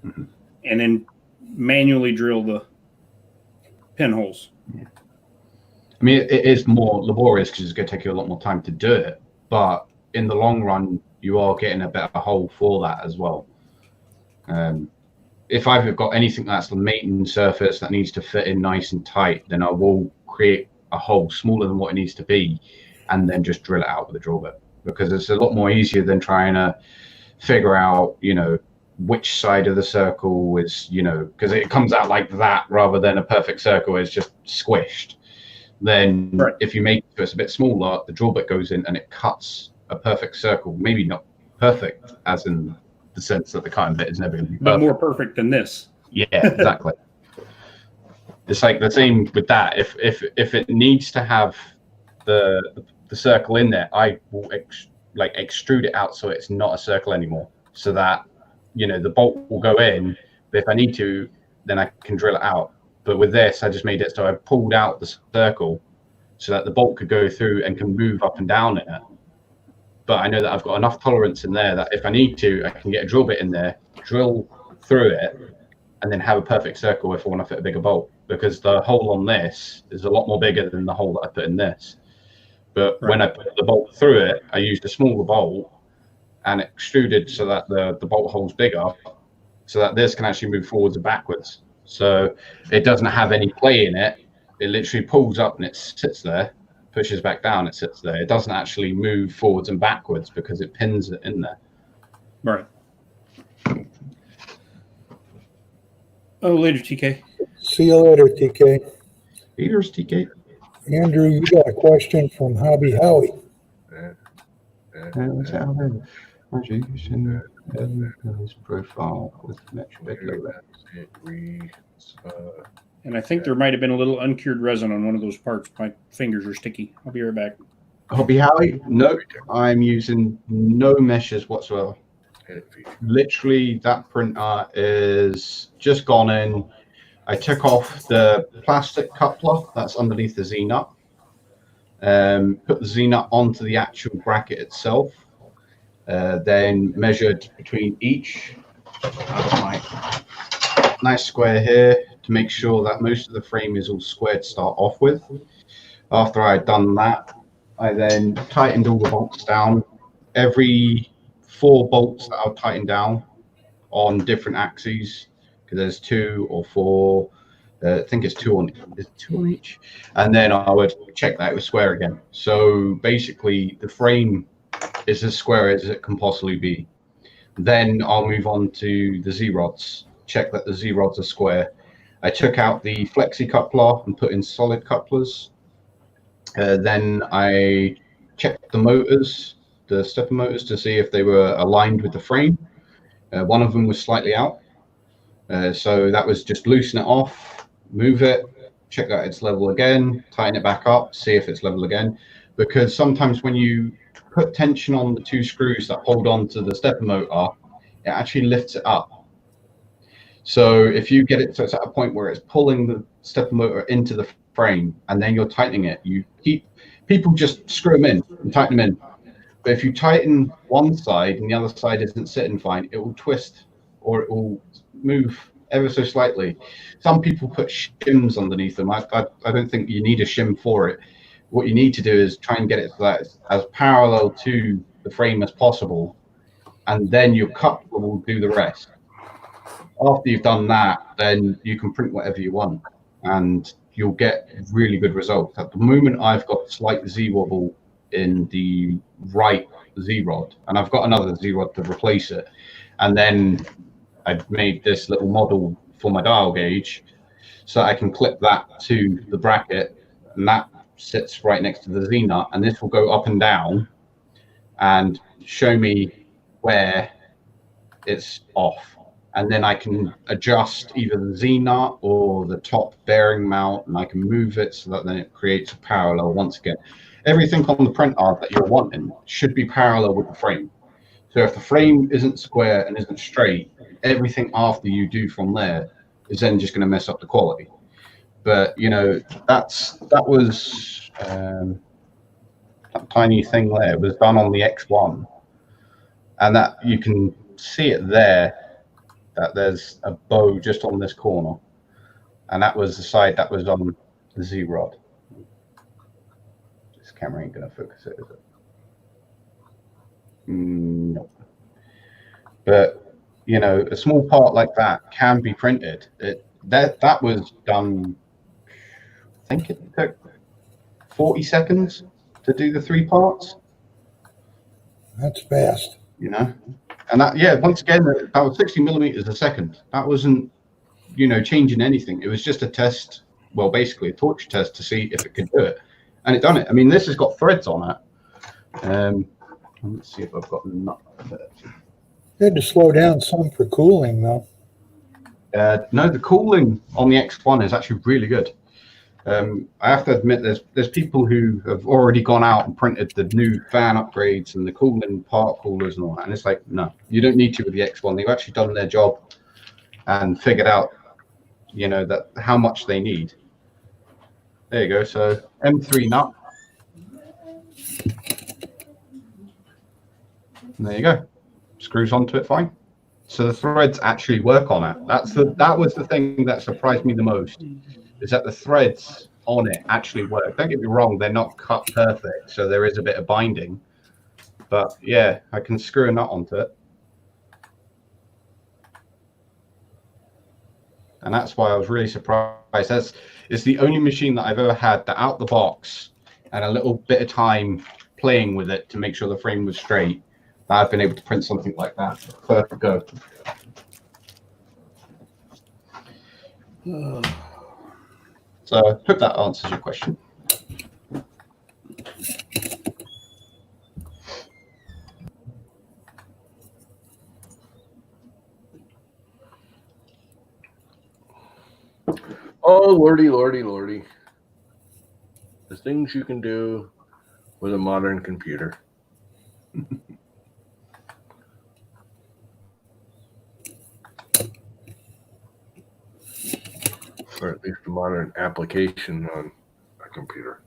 Mm-hmm. And then manually drill the pinholes. Yeah. I mean, it is more laborious because it's going to take you a lot more time to do it. But in the long run, you are getting a better hole for that as well. If I've got anything that's the mating surface that needs to fit in nice and tight, then I will create a hole smaller than what it needs to be and then just drill it out with a drill bit, because it's a lot more easier than trying to figure out, which side of the circle is, because it comes out like that rather than a perfect circle is just squished. Then right. If you make it so it's a bit smaller, the drill bit goes in and it cuts a perfect circle. Maybe not perfect as in the sense that the cutting bit is never going to be perfect. But more perfect than this. Yeah, exactly. It's like the same with that. If it needs to have the circle in there, I will extrude it out so it's not a circle anymore, so that the bolt will go in. But if I need to, then I can drill it out. But with this, I just made it so I pulled out the circle so that the bolt could go through and can move up and down in it. But I know that I've got enough tolerance in there that if I need to, I can get a drill bit in there, drill through it, and then have a perfect circle if I want to fit a bigger bolt. Because the hole on this is a lot more bigger than the hole that I put in this. But right. When I put the bolt through it, I used a smaller bolt and extruded so that the bolt hole's bigger, so that this can actually move forwards and backwards. So it doesn't have any play in it. It literally pulls up and it sits there, pushes back down, it sits there. It doesn't actually move forwards and backwards because it pins it in there. Right. Oh, later, TK. See you later, TK. Here's TK. Andrew, you got a question from Hobby Howie. Profile with metric. And I think there might have been a little uncured resin on one of those parts. My fingers are sticky. I'll be right back. Hobby Howie? No, I'm using no meshes whatsoever. Literally, that printer is just gone in. I took off the plastic coupler that's underneath the Z-nut, put the Z-nut onto the actual bracket itself, then measured between each. I've got my nice square here, to make sure that most of the frame is all square to start off with. After I had done that, I then tightened all the bolts down. Every 4 bolts that I'll tighten down on different axes, because there's 2 or 4. I think it's 2 on each, and then I would check that it was square again. So basically, the frame is as square as it can possibly be. Then I'll move on to the Z-rods. Check that the Z-rods are square. I took out the flexi coupler and put in solid couplers. Then I checked the motors, the stepper motors, to see if they were aligned with the frame. One of them was slightly out. So that was just loosen it off, move it, check that it's level again, tighten it back up, see if it's level again. Because sometimes when you put tension on the 2 screws that hold on to the stepper motor, it actually lifts it up. So if you get it so it's at a point where it's pulling the stepper motor into the frame and then you're tightening it, people just screw them in and tighten them in. But if you tighten one side and the other side isn't sitting fine, it will twist or it will move ever so slightly. Some people put shims underneath them. I don't think you need a shim for it. What you need to do is try and get it so that it's as parallel to the frame as possible, and then your coupler will do the rest. After you've done that, then you can print whatever you want, and you'll get really good results. At the moment, I've got slight Z-wobble in the right Z-rod, and I've got another Z-rod to replace it. And then I've made this little model for my dial gauge, so I can clip that to the bracket, and that sits right next to the Z-nut, and this will go up and down and show me where it's off. And then I can adjust either the Z-nut or the top bearing mount, and I can move it so that then it creates a parallel once again. Everything on the printer that you're wanting should be parallel with the frame. So if the frame isn't square and isn't straight, everything after you do from there is then just going to mess up the quality. But you know, that was that tiny thing there. It was done on the X1, and that you can see it there. That there's a bow just on this corner, and that was the side that was on the Z-rod. This camera ain't gonna focus it, is it? No. But you know, a small part like that can be printed. That was done. I think it took 40 seconds to do the 3 parts. That's fast. You know. And that, yeah, once again, that was 60 millimeters a second. That wasn't, you know, changing anything. It was just a test, well, basically a torch test to see if it could do it. And it done it. I mean, this has got threads on it. Let's see if I've got enough of it. You had to slow down some for cooling, though. No, the cooling on the X1 is actually really good. I have to admit, there's people who have already gone out and printed the new fan upgrades and the cooling part coolers and all that, and it's like, no, you don't need to with the X1. They've actually done their job and figured out, you know, that how much they need. There you go. So M3 nut. And there you go. Screws onto it fine. So the threads actually work on it. That was the thing that surprised me the most. Is that the threads on it actually work. Don't get me wrong, they're not cut perfect, so there is a bit of binding. But yeah, I can screw a nut onto it. And that's why I was really surprised. It's the only machine that I've ever had that out the box and a little bit of time playing with it to make sure the frame was straight, that I've been able to print something like that. First go. So I hope that answers your question. Oh, lordy, lordy, lordy. The things you can do with a modern computer. Or at least a modern application on a computer.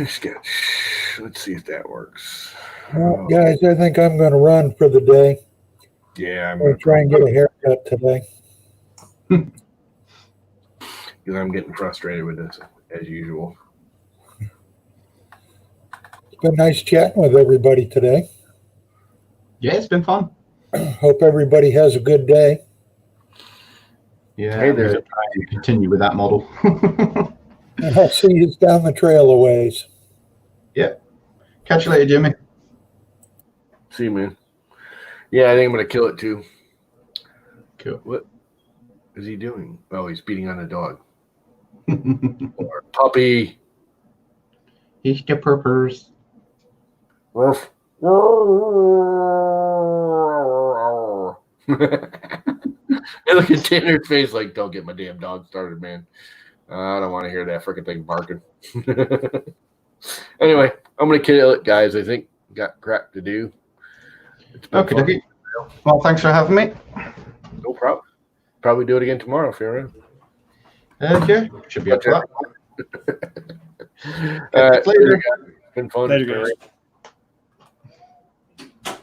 Sketch. Let's see if that works. Well, guys, I think I'm going to run for the day. Yeah, I'm going to try and get a haircut today. Because I'm getting frustrated with this as usual. It's been nice chatting with everybody today. Yeah, it's been fun. Hope everybody has a good day. Yeah, Hey, I'm there's gonna try and continue with that model. And I'll see you down the trail a ways. Yep. Catch you later, Jimmy. See you, man. Yeah, I think I'm gonna kill it too. Cool. What is he doing? Oh, he's beating on a dog or puppy. He's the purpose. Ruff. And look at Tanner's face like, don't get my damn dog started, man. I don't want to hear that freaking thing barking. Anyway, I'm going to kill it, guys. I think got crap to do. Okay, dokie. Well, thanks for having me. No problem. Probably do it again tomorrow if you're around. Yeah, should be up for that. All right, Later. It's been fun. Later, guys.